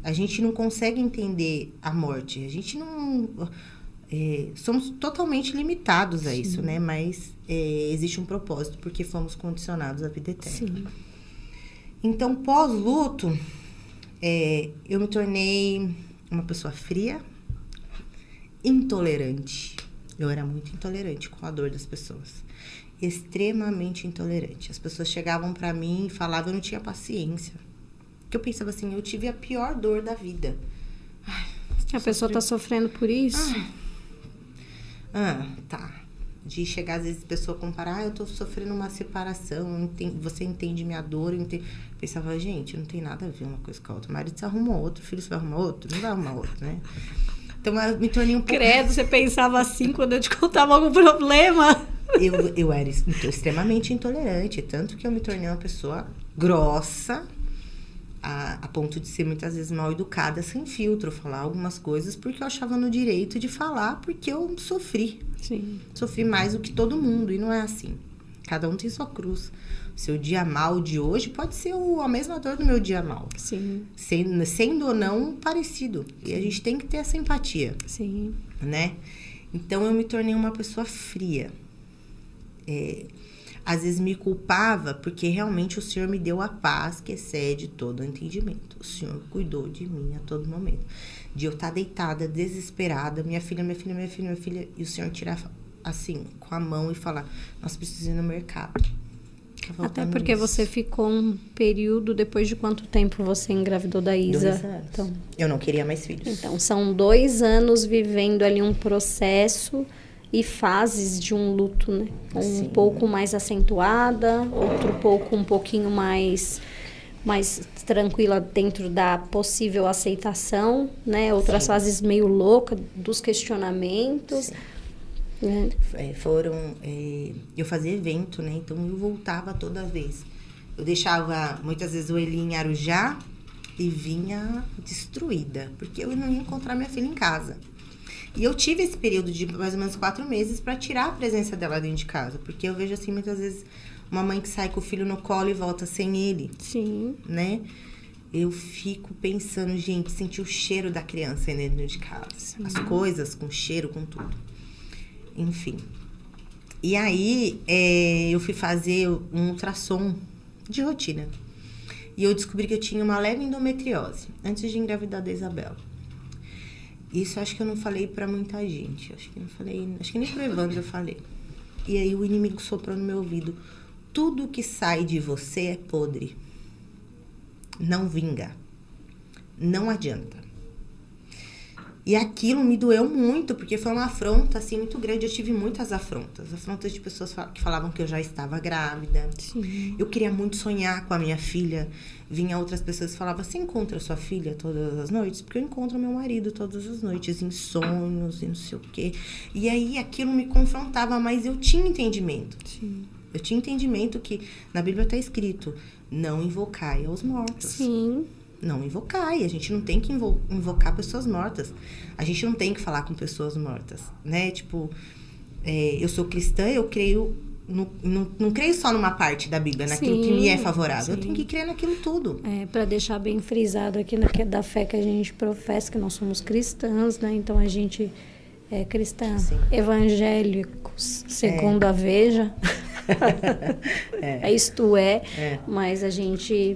a gente não consegue entender a morte. A gente não... somos totalmente limitados a isso, né? Mas existe um propósito, porque fomos condicionados à vida eterna. Sim. Então, pós-luto, eu me tornei uma pessoa fria, intolerante. Eu era muito intolerante com a dor das pessoas. Extremamente intolerante. As pessoas chegavam pra mim e falavam, eu não tinha paciência. Porque eu pensava assim, eu tive a pior dor da vida. Ai, a pessoa tá sofrendo por isso? Tá. de chegar, às vezes, a pessoa comparar, eu tô sofrendo uma separação, você entende minha dor, eu pensava, gente, não tem nada a ver uma coisa com a outra. O marido se arruma outro, o filho se vai arrumar outro, não vai arrumar outro, né? Então, eu me tornei um pouco... Credo, você pensava assim quando eu te contava algum problema? Eu era extremamente intolerante, tanto que eu me tornei uma pessoa grossa, a ponto de ser muitas vezes mal educada, sem filtro, falar algumas coisas, porque eu achava no direito de falar, porque eu sofri. Sim. Sofri mais do que todo mundo, e não é assim. Cada um tem sua cruz. O seu dia mal de hoje pode ser a mesma dor do meu dia mal. Sim. Sendo ou não parecido. E a gente tem que ter essa empatia. Sim. Né? Então, eu me tornei uma pessoa fria. Às vezes me culpava porque realmente o Senhor me deu a paz que excede todo o entendimento. O Senhor cuidou de mim a todo momento. De eu estar deitada, desesperada, minha filha, e o Senhor tirar assim, com a mão e falar, nós precisamos ir no mercado. Até porque você ficou um período, depois de quanto tempo você engravidou da Isa? 2 anos. Então, eu não queria mais filhos. Então, são 2 anos vivendo ali um processo e fases de um luto, né? Um pouco mais acentuada, um pouquinho mais tranquila dentro da possível aceitação, né? Outras fases meio louca dos questionamentos. Né? Eu fazia evento, né? Então eu voltava toda vez. Eu deixava muitas vezes o Eli em Arujá e vinha destruída, porque eu não ia encontrar minha filha em casa. E eu tive esse período de mais ou menos 4 meses para tirar a presença dela dentro de casa. Porque eu vejo, assim, muitas vezes uma mãe que sai com o filho no colo e volta sem ele. Sim. Né? Eu fico pensando, gente, sentir o cheiro da criança dentro de casa. Sim. As coisas com cheiro, com tudo. Enfim. E aí, eu fui fazer um ultrassom de rotina. E eu descobri que eu tinha uma leve endometriose, antes de engravidar da Isabela. Isso acho que eu não falei pra muita gente. Acho que nem pro Evandro eu falei. E aí o inimigo soprou no meu ouvido. Tudo que sai de você é podre. Não vinga. Não adianta. E aquilo me doeu muito, porque foi uma afronta, assim, muito grande. Eu tive muitas afrontas. Afrontas de pessoas que falavam que eu já estava grávida. Sim. Eu queria muito sonhar com a minha filha. Vinha outras pessoas e falavam, você encontra sua filha todas as noites? Porque eu encontro meu marido todas as noites, em sonhos e não sei o quê. E aí, aquilo me confrontava, mas eu tinha entendimento. Sim. Eu tinha entendimento que na Bíblia está escrito, não invocai aos mortos. Sim. Não invocai, a gente não tem que invocar pessoas mortas. A gente não tem que falar com pessoas mortas, né? Tipo, eu sou cristã, eu creio, não creio só numa parte da Bíblia, naquilo que me é favorável. Sim. Eu tenho que crer naquilo tudo. Para deixar bem frisado aqui, da fé que a gente professa, que nós somos cristãs, né? Então, a gente é cristã, evangélicos, segundo a Veja. Isto é, mas a gente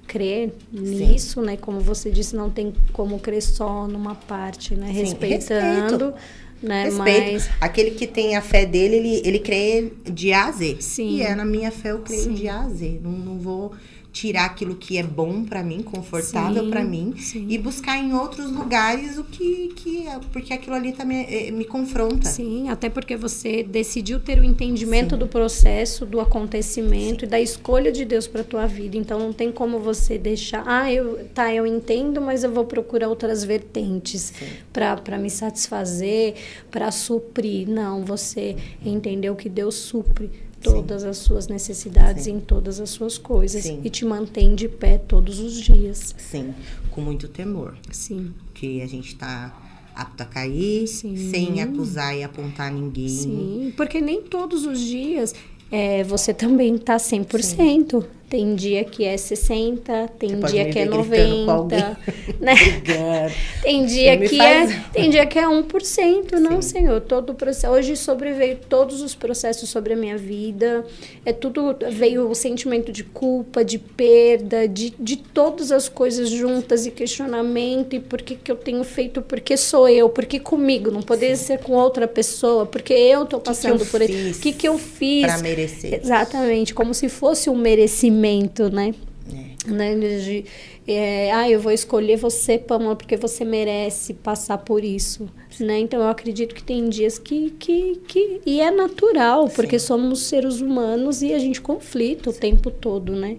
crer nisso, né? Como você disse, não tem como crer só numa parte, né? Respeitando, né? Respeito. Mas aquele que tem a fé dele, ele crê de A a Z. Sim. E na minha fé eu creio de A a Z. Não vou tirar aquilo que é bom pra mim, confortável pra mim, e buscar em outros lugares o que porque aquilo ali também me confronta. Sim, até porque você decidiu ter o entendimento do processo, do acontecimento e da escolha de Deus para tua vida. Então não tem como você deixar, eu entendo, mas eu vou procurar outras vertentes para me satisfazer, para suprir. Não, você entendeu que Deus supre todas as suas necessidades em todas as suas coisas e te mantém de pé todos os dias. Sim, com muito temor. Sim. Porque a gente tá apto a cair, sem acusar e apontar ninguém. Sim, porque nem todos os dias você também tá 100%. Tem dia que é 60, tem dia que é 90, né? Tem dia que é 1%, não, Senhor. Todo o processo. Hoje sobreveio todos os processos sobre a minha vida. Veio o sentimento de culpa, de perda, de todas as coisas juntas e questionamento. E por que eu tenho feito? Porque sou eu? Porque comigo? Não poderia ser com outra pessoa? Porque eu tô passando por isso. O que eu fiz? Pra merecer. Exatamente, como se fosse um merecimento, né? né? Eu vou escolher você, Pamela, porque você merece passar por isso, né? Então, eu acredito que tem dias que e é natural, porque somos seres humanos e a gente conflita o tempo todo, né?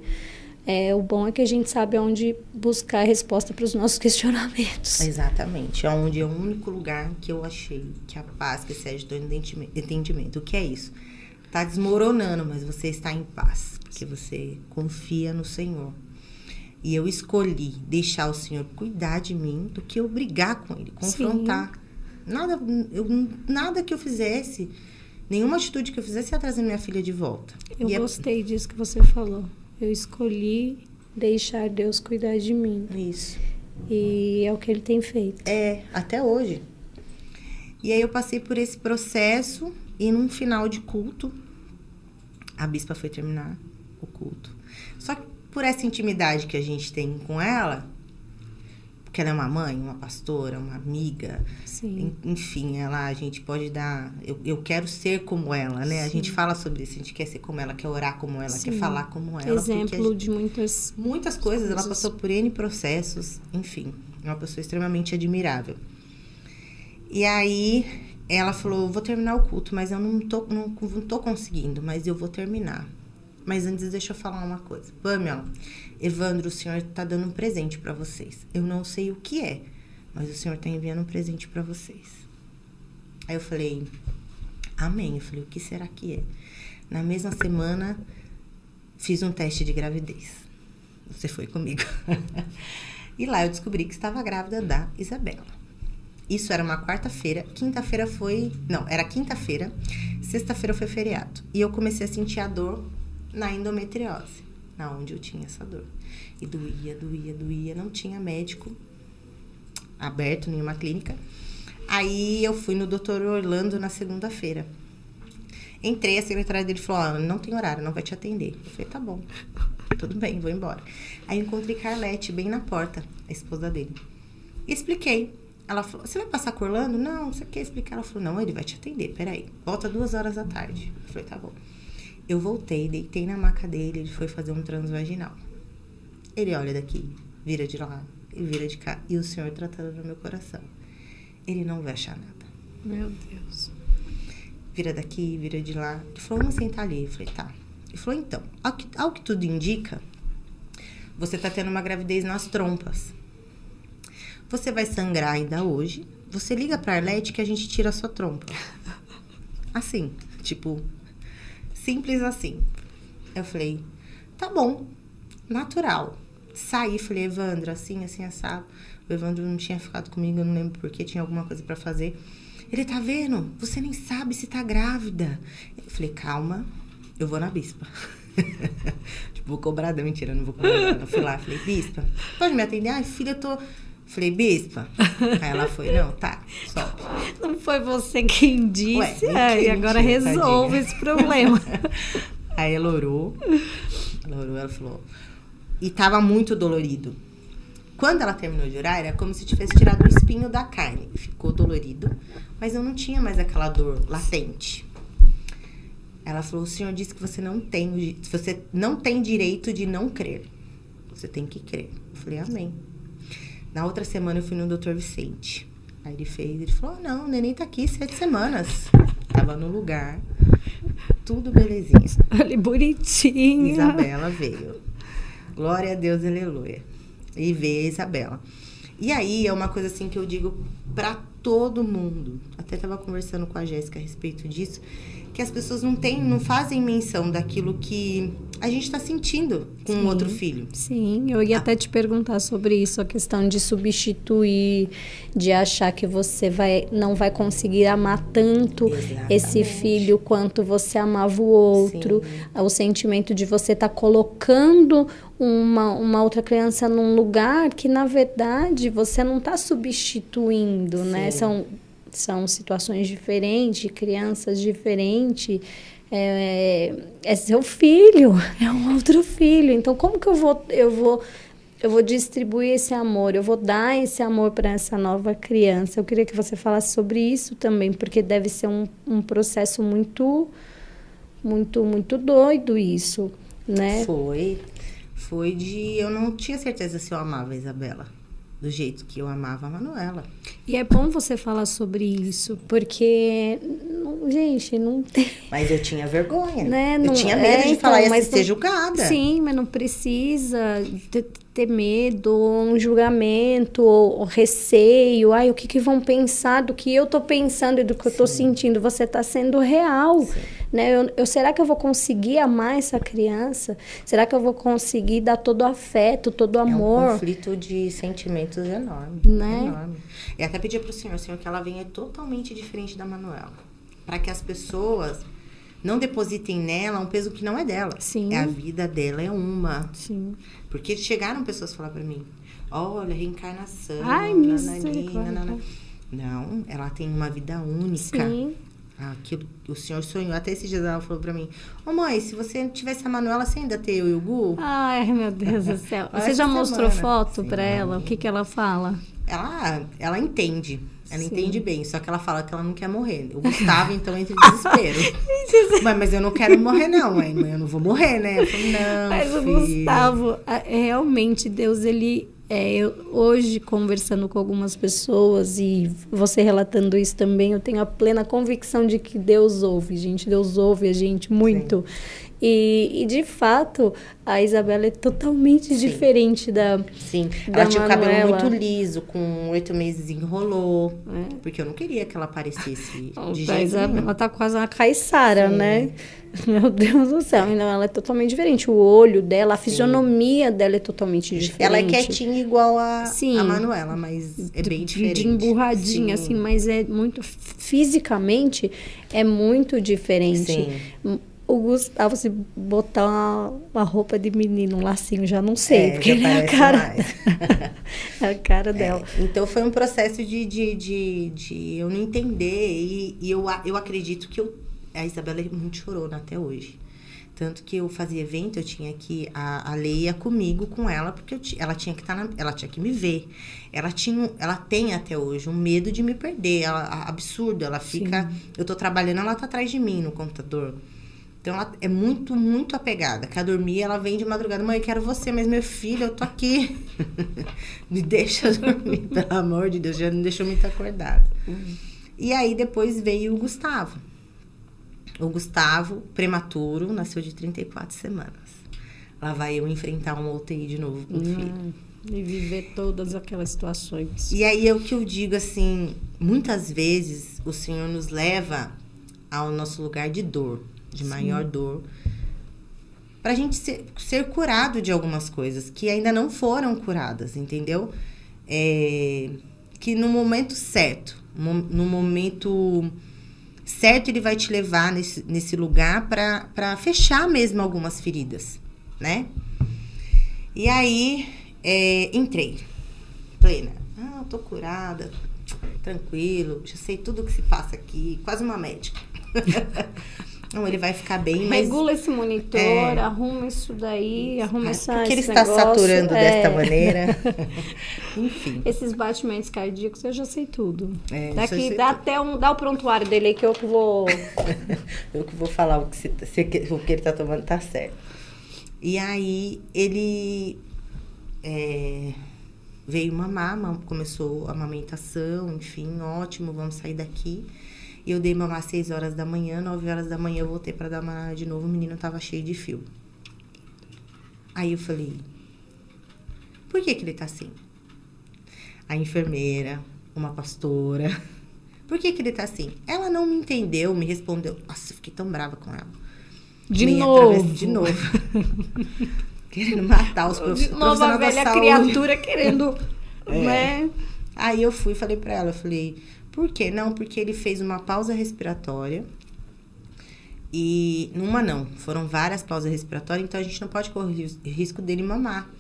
O bom é que a gente sabe onde buscar a resposta para os nossos questionamentos. Exatamente. Onde é o único lugar que eu achei que a paz que excede todo entendimento. O que é isso? Tá desmoronando, mas você está em paz, porque você confia no Senhor. E eu escolhi deixar o Senhor cuidar de mim do que eu brigar com Ele, confrontar. Nada que eu fizesse, nenhuma atitude que eu fizesse ia trazer minha filha de volta. Eu gostei disso que você falou. Eu escolhi deixar Deus cuidar de mim. Isso. E é o que Ele tem feito. Até hoje. E aí eu passei por esse processo e num final de culto, a bispa foi terminar o culto. Só que por essa intimidade que a gente tem com ela, porque ela é uma mãe, uma pastora, uma amiga, enfim, a gente pode dar... Eu quero ser como ela, né? Sim. A gente fala sobre isso, a gente quer ser como ela, quer orar como ela, quer falar como ela. Exemplo de muitas coisas. Ela passou por N processos, enfim, é uma pessoa extremamente admirável. E aí, ela falou, vou terminar o culto, mas eu não tô conseguindo, mas eu vou terminar. Mas antes, deixa eu falar uma coisa. Pamela, Evandro, o Senhor tá dando um presente para vocês. Eu não sei o que é, mas o Senhor tá enviando um presente para vocês. Aí eu falei, amém. Eu falei, o que será que é? Na mesma semana, fiz um teste de gravidez. Você foi comigo. E lá eu descobri que estava grávida da Isabela. Isso era uma quarta-feira, quinta-feira foi... Não, era quinta-feira, sexta-feira foi feriado. E eu comecei a sentir a dor na endometriose, na onde eu tinha essa dor. E doía, não tinha médico aberto, nenhuma clínica. Aí eu fui no Dr. Orlando na segunda-feira. Entrei, a secretária dele falou, não tem horário, não vai te atender. Eu falei, tá bom, tudo bem, vou embora. Aí eu encontrei Carlete bem na porta, a esposa dele. E expliquei. Ela falou, você vai passar com o Orlando? Não, você quer explicar? Ela falou, não, ele vai te atender, peraí. Volta 2h da tarde. Eu falei, tá bom. Eu voltei, deitei na maca dele, ele foi fazer um transvaginal. Ele olha daqui, vira de lá, e vira de cá. E o Senhor tratando no meu coração. Ele não vai achar nada. Meu Deus. Vira daqui, vira de lá. Ele falou, vamos sentar ali. Eu falei, tá. Ele falou, então, ao que tudo indica, você tá tendo uma gravidez nas trompas. Você vai sangrar ainda hoje. Você liga pra Arlete que a gente tira a sua trompa. Assim, tipo... Simples assim. Eu falei, tá bom, natural. Saí, falei, Evandro, assim, assado. O Evandro não tinha ficado comigo, eu não lembro porquê, tinha alguma coisa pra fazer. Ele, tá vendo? Você nem sabe se tá grávida. Eu falei, calma, eu vou na bispa. Tipo, vou cobrar, não, mentira, não vou cobrar. Eu fui lá, falei, bispa, pode me atender? Ai, filha, eu tô... Falei, bispa. Aí ela foi, não, tá, sobe. Não foi você quem disse? Ué, e agora resolve esse problema. Aí ela orou, ela falou... E tava muito dolorido. Quando ela terminou de orar, era como se tivesse tirado o espinho da carne. Ficou dolorido, mas eu não tinha mais aquela dor latente. Ela falou, o Senhor disse que você não tem direito de não crer. Você tem que crer. Eu falei, amém. Na outra semana eu fui no Dr. Vicente. Aí ele falou, não, o neném tá aqui 7 semanas. Tava no lugar, tudo belezinha. Olha, bonitinha. Isabela veio. Glória a Deus, aleluia. E veio a Isabela. E aí é uma coisa assim que eu digo pra todo mundo. Até tava conversando com a Jéssica a respeito disso. Que as pessoas não fazem menção daquilo que a gente está sentindo com o outro filho. Sim, eu ia até te perguntar sobre isso, a questão de substituir, de achar que você não vai conseguir amar tanto esse filho quanto você amava o outro. Sim. O sentimento de você estar colocando uma outra criança num lugar que, na verdade, você não está substituindo, sim, né? São situações diferentes, crianças diferentes, é seu filho, é um outro filho. Então, como que eu vou distribuir esse amor, eu vou dar esse amor para essa nova criança? Eu queria que você falasse sobre isso também, porque deve ser um processo muito, muito, muito doido isso, né? foi de... Eu não tinha certeza se eu amava a Isabela do jeito que eu amava a Manuela. E é bom você falar sobre isso, porque, gente, não tem... Mas eu tinha vergonha. Né? Eu Não, tinha medo de falar, ia ser não, julgada. Sim, mas não precisa ter medo, um julgamento, ou receio. Ai, o que vão pensar do que eu tô pensando e do que eu tô sentindo? Você tá sendo real, né? Será que eu vou conseguir amar essa criança? Será que eu vou conseguir dar todo o afeto, todo o amor? É um conflito de sentimentos enorme, né? Enorme. E até pedir pro Senhor, que ela venha totalmente diferente da Manuela. Para que as pessoas não depositem nela um peso que não é dela. Sim. É a vida dela, é uma. Sim. Porque chegaram pessoas falar para mim, olha, reencarnação. Ai, misericórdia. Não, ela tem uma vida única. Sim. Aquilo, o Senhor sonhou. Até esses dias ela falou pra mim, mãe, se você tivesse a Manuela, você ainda ter eu e o Gu? Ai, meu Deus do céu. Você já mostrou foto pra ela? O que ela fala? Ela entende. Ela Sim. entende bem, só que ela fala que ela não quer morrer. O Gustavo, então, entra em desespero. Mas eu não quero morrer, não, mãe. Eu não vou morrer, né? Eu falo, não, mas filho. O Gustavo, realmente, Deus, ele... eu, hoje, conversando com algumas pessoas e você relatando isso também, eu tenho a plena convicção de que Deus ouve, gente. Deus ouve a gente muito. Sim. E, de fato, a Isabela é totalmente diferente da Sim, da ela tinha Manuela. o cabelo muito liso, com 8 meses enrolou. Porque eu não queria que ela aparecesse de jeito Isabela, nenhum. ela tá quase uma Caiçara, né? Meu Deus do céu. Então, ela é totalmente diferente. O olho dela, a fisionomia dela é totalmente diferente. Ela é quietinha igual a Sim. Manuela, mas é bem diferente. De emburradinha, Sim. assim, mas é muito... Fisicamente, é muito diferente. Sim. O Gustavo, se botar uma roupa de menino, um lacinho, já não sei. Porque já é a cara... é a cara dela. Então, foi um processo de eu não entender. E eu acredito que a Isabela é muito chorona até hoje. Tanto que eu fazia evento, eu tinha que... A Lei ia comigo, com ela, porque ela tinha que ela tinha que me ver. Ela tem até hoje um medo de me perder. Absurdo, ela fica... Sim. Eu tô trabalhando, ela tá atrás de mim no computador. Então, ela é muito, muito apegada. Quer dormir, ela vem de madrugada. Mãe, eu quero você, mas meu filho, eu tô aqui. Me deixa dormir, pelo amor de Deus. Já não deixou muito acordada. E aí, depois veio o Gustavo. O Gustavo, prematuro, nasceu de 34 semanas. Lá vai eu enfrentar uma UTI de novo com o filho. E viver todas aquelas situações. E aí, é o que eu digo, assim... Muitas vezes, o Senhor nos leva ao nosso lugar de dor. De maior dor, pra gente ser curado de algumas coisas que ainda não foram curadas, entendeu? Que no momento certo, ele vai te levar nesse lugar pra fechar mesmo algumas feridas, né? E aí, entrei, plena. Tô curada, tranquilo, já sei tudo o que se passa aqui, quase uma médica. Não, ele vai ficar bem, mas... Regula esse monitor, arruma isso daí, arruma essa... Porque ele está saturando desta maneira. Enfim. Esses batimentos cardíacos, eu já sei tudo. Daqui, dá o prontuário dele aí que eu que vou... eu que vou falar o que ele está tomando tá certo. E aí, ele veio mamar, começou a amamentação, enfim, ótimo, vamos sair daqui. E eu dei mamar às 6 horas da manhã, 9 horas da manhã eu voltei pra dar mamar de novo, o menino tava cheio de fio. Aí eu falei, por que ele tá assim? A enfermeira, uma pastora, por que ele tá assim? Ela não me entendeu, me respondeu. Nossa, eu fiquei tão brava com ela. De novo. Querendo matar os profissionais da saúde. Nova velha criatura querendo, né? Aí eu falei pra ela, por quê? Não, porque ele fez uma pausa respiratória. E foram várias pausas respiratórias, então a gente não pode correr o risco dele mamar.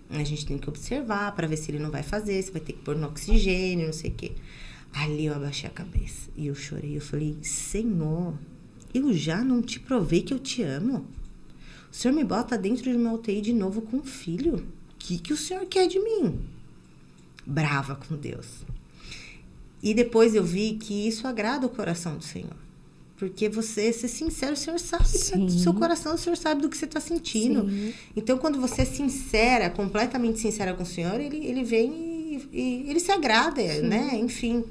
A gente tem que observar para ver se ele não vai fazer, se vai ter que pôr no oxigênio, não sei o quê. Ali eu abaixei a cabeça e eu chorei. Eu falei, Senhor, eu já não te provei que eu te amo? O Senhor me bota dentro de uma UTI de novo com um filho? O que o Senhor quer de mim? Brava com Deus. E depois eu vi que isso agrada o coração do Senhor. Porque você ser sincero, o Senhor sabe do seu coração, o Senhor sabe do que você está sentindo. Sim. Então, quando você é sincera, completamente sincera com o Senhor, ele vem e ele se agrada, né? Enfim.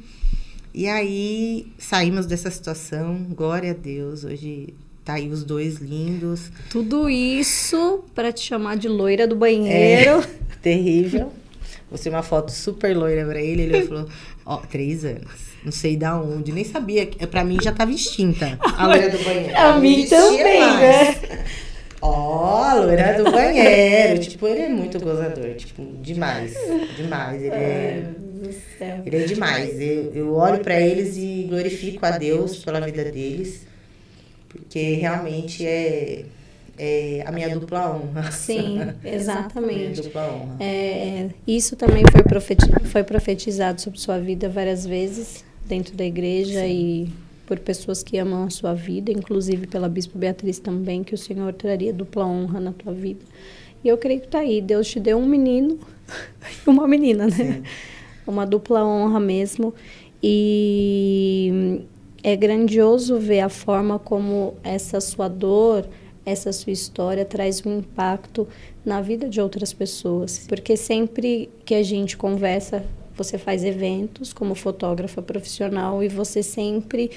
E aí, saímos dessa situação, glória a Deus, hoje tá aí os dois lindos. Tudo isso para te chamar de loira do banheiro. Terrível. Mostrei uma foto super loira pra ele falou, 3 anos. Não sei da onde, nem sabia. Pra mim já tava extinta a loira do banheiro. A mim também, né? A loira do banheiro. Tipo, ele é muito gozador. Tipo, demais. Demais. Ele é demais. Eu olho pra eles e glorifico a Deus pela vida deles. Porque realmente é a minha dupla honra. Sim, exatamente. Minha dupla honra. Isso também foi profetizado sobre sua vida várias vezes dentro da igreja. Sim. E por pessoas que amam a sua vida, inclusive pela Bispo Beatriz também, que o Senhor traria dupla honra na tua vida. E eu creio que tá aí, Deus te deu um menino e uma menina, né? Sim. Uma dupla honra mesmo. E é grandioso ver a forma como essa sua dor, essa sua história traz um impacto na vida de outras pessoas. Porque sempre que a gente conversa, você faz eventos como fotógrafa profissional e você sempre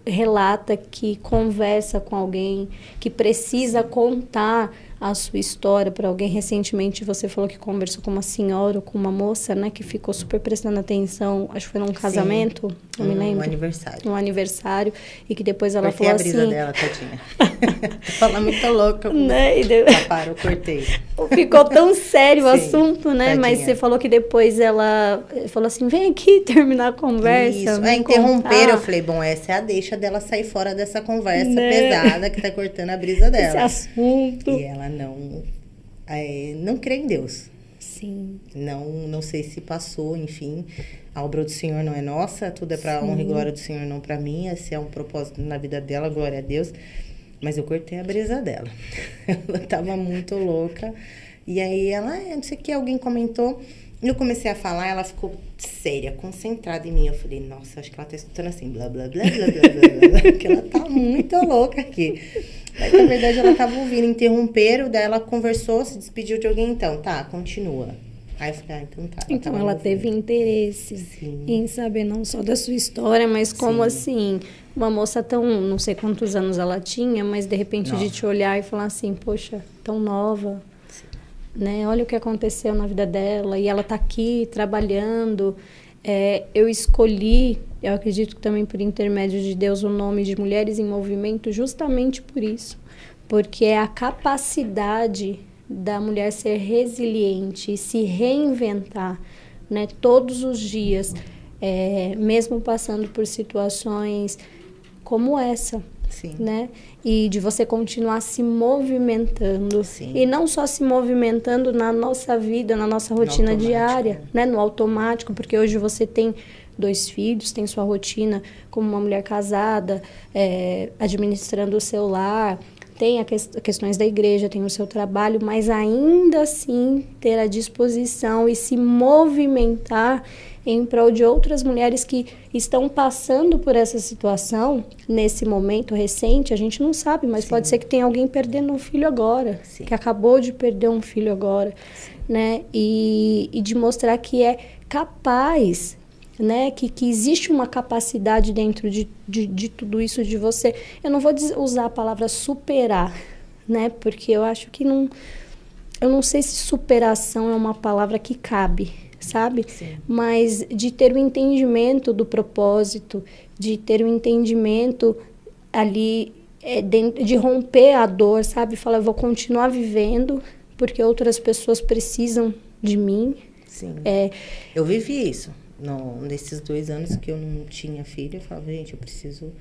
relata que conversa com alguém, que precisa contar a sua história para alguém. Recentemente você falou que conversou com uma senhora ou com uma moça, né, que ficou super prestando atenção, acho que foi num casamento, não me lembro. Um aniversário. E que depois ela cortei falou a brisa assim... dela, tadinha. Fala muito louca. Né? Eu cortei. Ficou tão sério o assunto, né? Tadinha. Mas você falou que depois ela falou assim, vem aqui terminar a conversa. Isso, interromperam. Eu falei, bom, essa é a deixa dela sair fora dessa conversa pesada que tá cortando a brisa dela. Esse assunto. E ela não crê em Deus. Sim. Não sei se passou, enfim. A obra do Senhor não é nossa, tudo é para honra e glória do Senhor, não para mim. Esse é um propósito na vida dela, glória a Deus. Mas eu cortei a brisa dela. Ela tava muito louca. E aí ela, não sei o que, alguém comentou. Eu comecei a falar, ela ficou séria, concentrada em mim. Eu falei, nossa, acho que ela tá escutando assim, blá, blá, blá, blá, blá, blá, blá, porque ela tá muito louca aqui. Mas, na verdade, ela tava ouvindo, interromperam, daí ela conversou, se despediu de alguém, então, tá, continua. Aí eu falei, então tá. Então ela teve interesse em saber não só da sua história, mas como assim, uma moça tão, não sei quantos anos ela tinha, mas de repente de te olhar e falar assim, poxa, tão nova, né? Olha o que aconteceu na vida dela e ela tá aqui trabalhando. Eu escolhi, eu acredito que também por intermédio de Deus, o nome de Mulheres em Movimento justamente por isso, porque é a capacidade da mulher ser resiliente e se reinventar, né, todos os dias, mesmo passando por situações como essa. Sim. Né? E de você continuar se movimentando. Sim. E não só se movimentando na nossa vida, na nossa rotina diária, né? No automático, porque hoje você tem 2 filhos, tem sua rotina como uma mulher casada, administrando o seu lar, tem questões da igreja, tem o seu trabalho, mas ainda assim ter a disposição e se movimentar em prol de outras mulheres que estão passando por essa situação nesse momento recente. A gente não sabe, mas pode ser que tenha alguém perdendo um filho agora, que acabou de perder um filho agora, né? E de mostrar que é capaz, né? Que existe uma capacidade dentro de tudo isso de você. Eu não vou usar a palavra superar, né? Porque eu acho que não... Eu não sei se superação é uma palavra que cabe, sabe? Sim. Mas de ter o entendimento do propósito, de ter o entendimento ali, de romper a dor, sabe? Falar, eu vou continuar vivendo porque outras pessoas precisam de mim. Sim. Eu vivi isso. Nesses 2 anos que eu não tinha filho, eu falava, gente, eu preciso...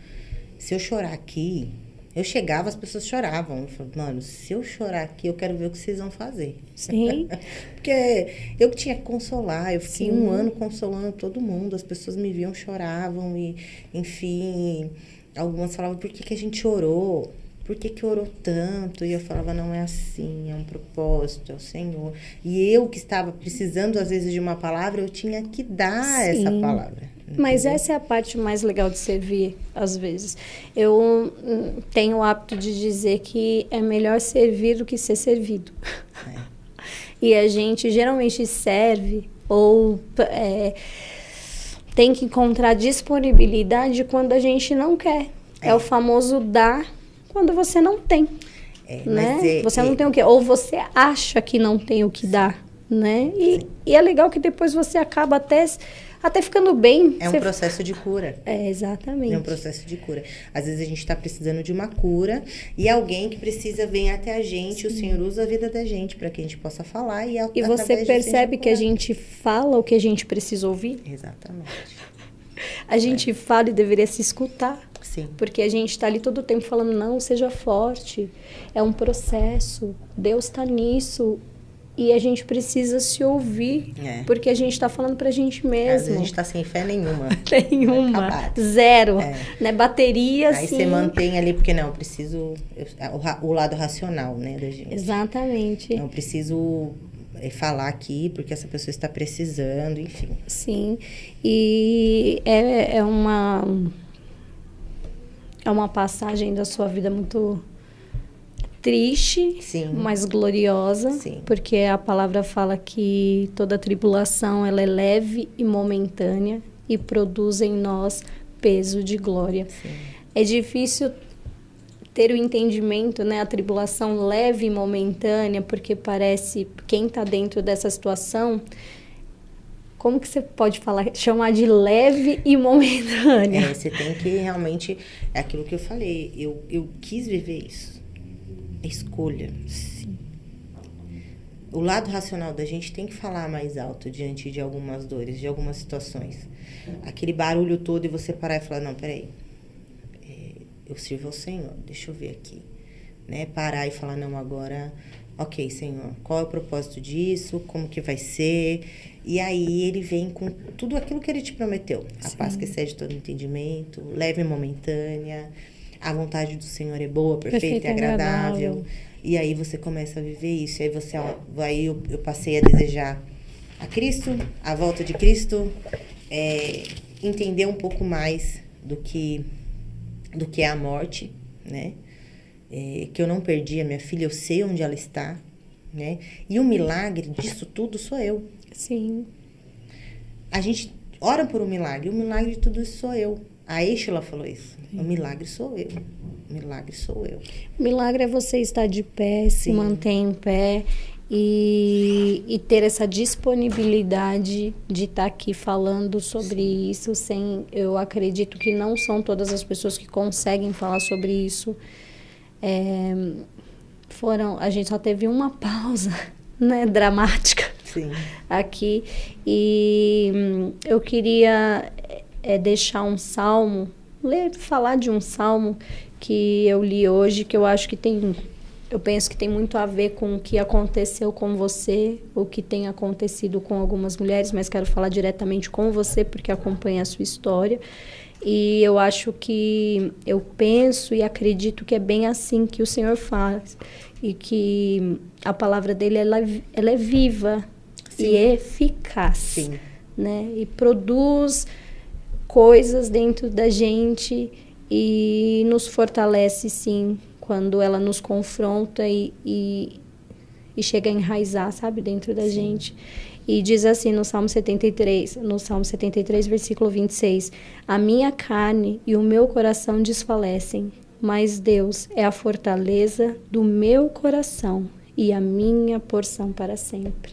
Se eu chorar aqui... Eu chegava, as pessoas choravam. Eu falava, mano, se eu chorar aqui, eu quero ver o que vocês vão fazer. Sim. Porque eu que tinha que consolar. Eu fiquei 1 ano consolando todo mundo. As pessoas me viam, choravam. E, enfim, algumas falavam, por que a gente orou? Por que orou tanto? E eu falava, não é assim, é um propósito, é o Senhor. E eu que estava precisando, às vezes, de uma palavra, eu tinha que dar essa palavra, Mas essa é a parte mais legal de servir, às vezes. Eu tenho o hábito de dizer que é melhor servir do que ser servido. E a gente geralmente serve ou tem que encontrar disponibilidade quando a gente não quer. É o famoso dar quando você não tem. Né? Você não tem o que, ou você acha que não tem o que dar, né? E é legal que depois você acaba até ficando bem. É um processo de cura. Exatamente. É um processo de cura. Às vezes a gente está precisando de uma cura e alguém que precisa vir até a gente, o Senhor usa a vida da gente para que a gente possa falar e você percebe que a gente fala o que a gente precisa ouvir? Exatamente. A gente fala e deveria se escutar. Sim. Porque a gente está ali todo o tempo falando, não, seja forte. É um processo. Deus está nisso. E a gente precisa se ouvir. Porque a gente está falando pra gente mesmo. Às vezes a gente está sem fé nenhuma. Nenhuma. Zero. Né? Bateria, Aí você mantém ali, porque não, eu preciso... o lado racional, né, da gente. Exatamente. Não preciso falar aqui, porque essa pessoa está precisando, enfim. Sim. E é uma passagem da sua vida muito triste, mas gloriosa, porque a palavra fala que toda tribulação ela é leve e momentânea e produz em nós peso de glória. É difícil ter o entendimento, né, a tribulação leve e momentânea, porque parece quem está dentro dessa situação. Como que você pode chamar de leve e momentânea? Você tem que realmente... É aquilo que eu falei. Eu quis viver isso. Escolha. Sim. O lado racional da gente tem que falar mais alto diante de algumas dores, de algumas situações. Aquele barulho todo e você parar e falar, não, peraí. Eu sirvo ao Senhor, deixa eu ver aqui. Né? Parar e falar, não, agora... Ok, Senhor, qual é o propósito disso? Como que vai ser? E aí ele vem com tudo aquilo que ele te prometeu. A paz que excede todo entendimento, leve e momentânea. A vontade do Senhor é boa, perfeita e agradável. E aí você começa a viver isso. E aí eu passei a desejar a Cristo, a volta de Cristo. Entender um pouco mais do que é a morte, né? Que eu não perdi a minha filha, eu sei onde ela está, né? E o milagre disso tudo sou eu. Sim. A gente ora por um milagre, o milagre de tudo isso sou eu. A Eixla falou isso. O milagre sou eu. O milagre sou eu. O milagre é você estar de pé, se manter em pé e ter essa disponibilidade de estar aqui falando sobre isso. Eu acredito que não são todas as pessoas que conseguem falar sobre isso. A gente só teve uma pausa, né, dramática aqui, e eu queria deixar um salmo, falar de um salmo que eu li hoje, que eu acho que eu penso que tem muito a ver com o que aconteceu com você, o que tem acontecido com algumas mulheres, mas quero falar diretamente com você porque acompanha a sua história. E eu acho que, eu penso e acredito que é bem assim que o Senhor faz. E que a palavra dele, ela é viva e eficaz. Né? E produz coisas dentro da gente e nos fortalece, sim, quando ela nos confronta e chega a enraizar, sabe, dentro da gente. E diz assim no Salmo 73, versículo 26, a minha carne e o meu coração desfalecem, mas Deus é a fortaleza do meu coração e a minha porção para sempre.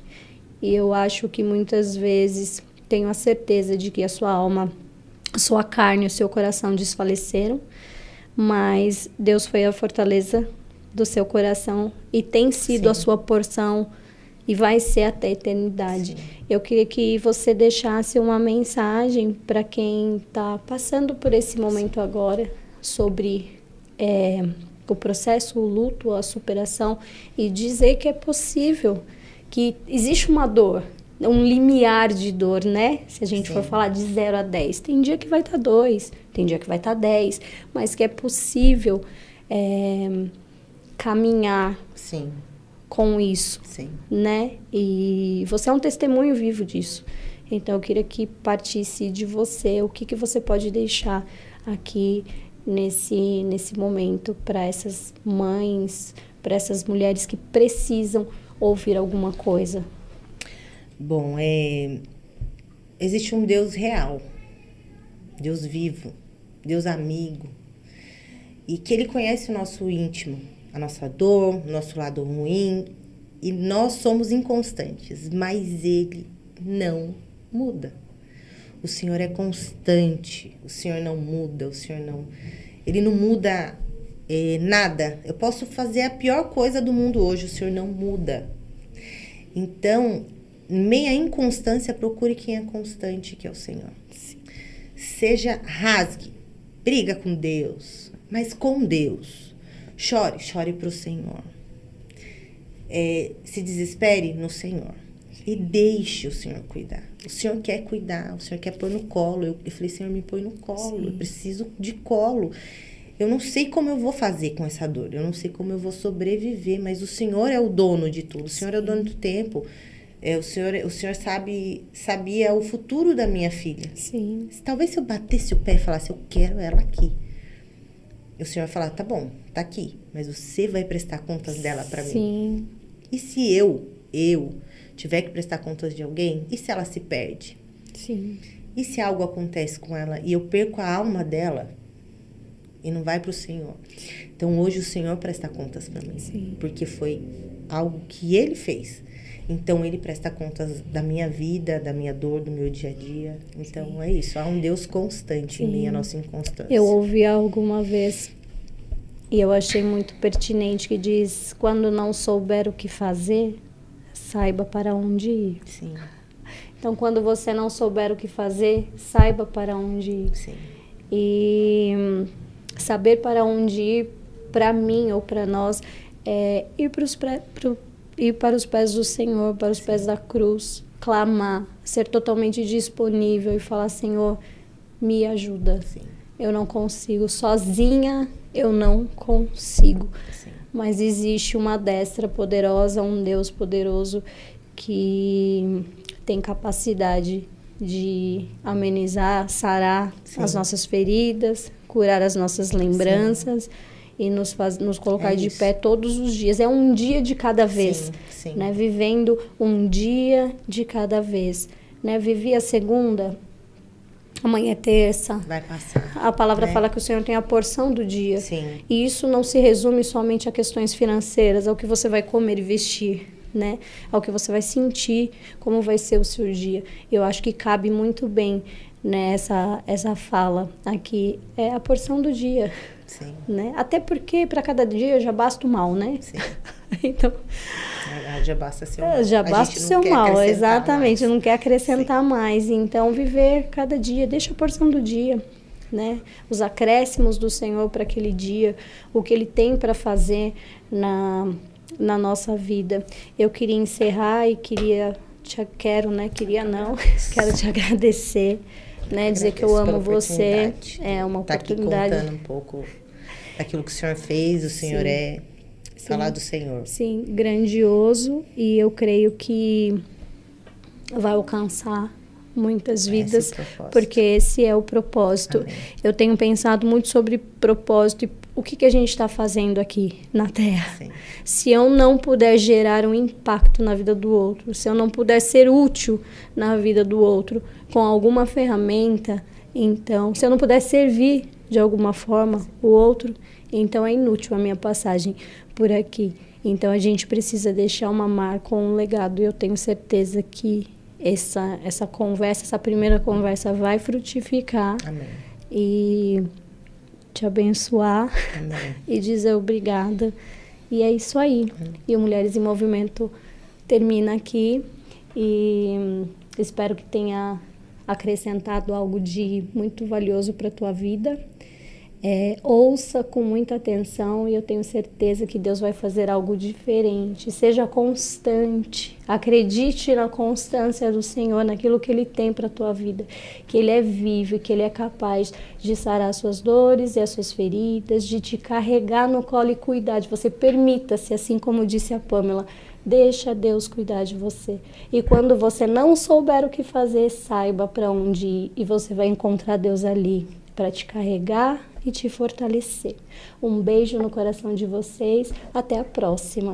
E eu acho que muitas vezes tenho a certeza de que a sua alma, a sua carne e o seu coração desfaleceram, mas Deus foi a fortaleza do seu coração e tem sido a sua porção e vai ser até a eternidade. Eu queria que você deixasse uma mensagem para quem está passando por esse momento agora, sobre o processo, o luto, a superação, e dizer que é possível, que existe uma dor, um limiar de dor, né? Se a gente for falar de 0 a 10. Tem dia que vai estar 2, tem dia que vai estar 10, mas que é possível caminhar com isso, né? E você é um testemunho vivo disso. Então, eu queria que partisse de você, o que você pode deixar aqui nesse momento para essas mães, para essas mulheres que precisam ouvir alguma coisa. Bom, existe um Deus real, Deus vivo, Deus amigo, e que Ele conhece o nosso íntimo, a nossa dor, o nosso lado ruim, e nós somos inconstantes, mas Ele não muda. O Senhor é constante, o Senhor não muda, Ele não muda nada. Eu posso fazer a pior coisa do mundo hoje, o Senhor não muda. Então, em meio à inconstância, procure quem é constante, que é o Senhor. Sim. Rasgue, briga com Deus, mas com Deus. Chore para o Senhor. Se desespere no Senhor. E deixe o Senhor cuidar. O Senhor quer cuidar, o Senhor quer pôr no colo. Eu falei, Senhor, me põe no colo. Sim. Eu preciso de colo. Eu não sei como eu vou fazer com essa dor. Eu não sei como eu vou sobreviver. Mas o Senhor é o dono de tudo. O Senhor é o dono do tempo. O Senhor sabia o futuro da minha filha. Sim. Talvez se eu batesse o pé e falasse, eu quero ela aqui. O Senhor vai falar, tá bom, tá aqui. Mas você vai prestar contas dela para mim. Sim. E se eu tiver que prestar contas de alguém, e se ela se perde? Sim. E se algo acontece com ela e eu perco a alma dela e não vai para o Senhor? Então, hoje o Senhor presta contas para mim. Sim. Porque foi algo que Ele fez. Então, Ele presta contas da minha vida, da minha dor, do meu dia a dia. Então, sim, é isso. Há um Deus constante, sim, em meio à nossa inconstância. Eu ouvi alguma vez e eu achei muito pertinente que diz, quando não souber o que fazer, saiba para onde ir. Sim. Então, quando você não souber o que fazer, saiba para onde ir. Sim. E saber para onde ir, para mim ou para nós, é ir para os pés do Senhor, para os, sim, pés da cruz, clamar, ser totalmente disponível e falar, Senhor, me ajuda. Sim. Eu não consigo, sozinha eu não consigo. Sim. Mas existe uma destra poderosa, um Deus poderoso que tem capacidade de amenizar, sarar, sim, as nossas feridas, curar as nossas lembranças, sim, e nos colocar de pé todos os dias. É um dia de cada vez, sim, sim, né? Vivendo um dia de cada vez, né? Vivi a segunda, amanhã é terça. Vai passar. A palavra, né, fala que o Senhor tem a porção do dia. Sim. E isso não se resume somente a questões financeiras, ao que você vai comer e vestir, né? Ao que você vai sentir, como vai ser o seu dia. Eu acho que cabe muito bem, né, essa fala aqui. É a porção do dia. Sim. Né? Até porque para cada dia já basta o mal, né? Sim. Então, já basta ser o mal. Já basta o seu mal, exatamente. Não quer acrescentar, sim, mais. Então, viver cada dia, deixa a porção do dia, né? Os acréscimos do Senhor para aquele dia, o que Ele tem para fazer na nossa vida. Eu queria encerrar e quero te agradecer, né? Dizer que eu amo você. É uma oportunidade. Tá aqui contando um pouco daquilo que o Senhor fez, o Senhor, sim, falar do Senhor. Sim, grandioso, e eu creio que vai alcançar muitas vidas, porque esse é o propósito. Amém. Eu tenho pensado muito sobre propósito e o que a gente está fazendo aqui na Terra. Sim. Se eu não puder gerar um impacto na vida do outro, se eu não puder ser útil na vida do outro com alguma ferramenta, então, se eu não puder servir de alguma forma o outro, então é inútil a minha passagem por aqui. Então, a gente precisa deixar uma marca, um legado, e eu tenho certeza que essa conversa, essa primeira conversa vai frutificar. Amém. E te abençoar. Amém. E dizer obrigada. E é isso aí. Amém. E o Mulheres em Movimento termina aqui e espero que tenha acrescentado algo de muito valioso para a tua vida. Ouça com muita atenção e eu tenho certeza que Deus vai fazer algo diferente. Seja constante, acredite na constância do Senhor, naquilo que Ele tem para a tua vida, que Ele é vivo, que Ele é capaz de sarar as suas dores e as suas feridas, de te carregar no colo e cuidar. Você permita-se, assim como disse a Pamela, Deixa Deus cuidar de você. E quando você não souber o que fazer, saiba para onde ir. E você vai encontrar Deus ali para te carregar e te fortalecer. Um beijo no coração de vocês. Até a próxima.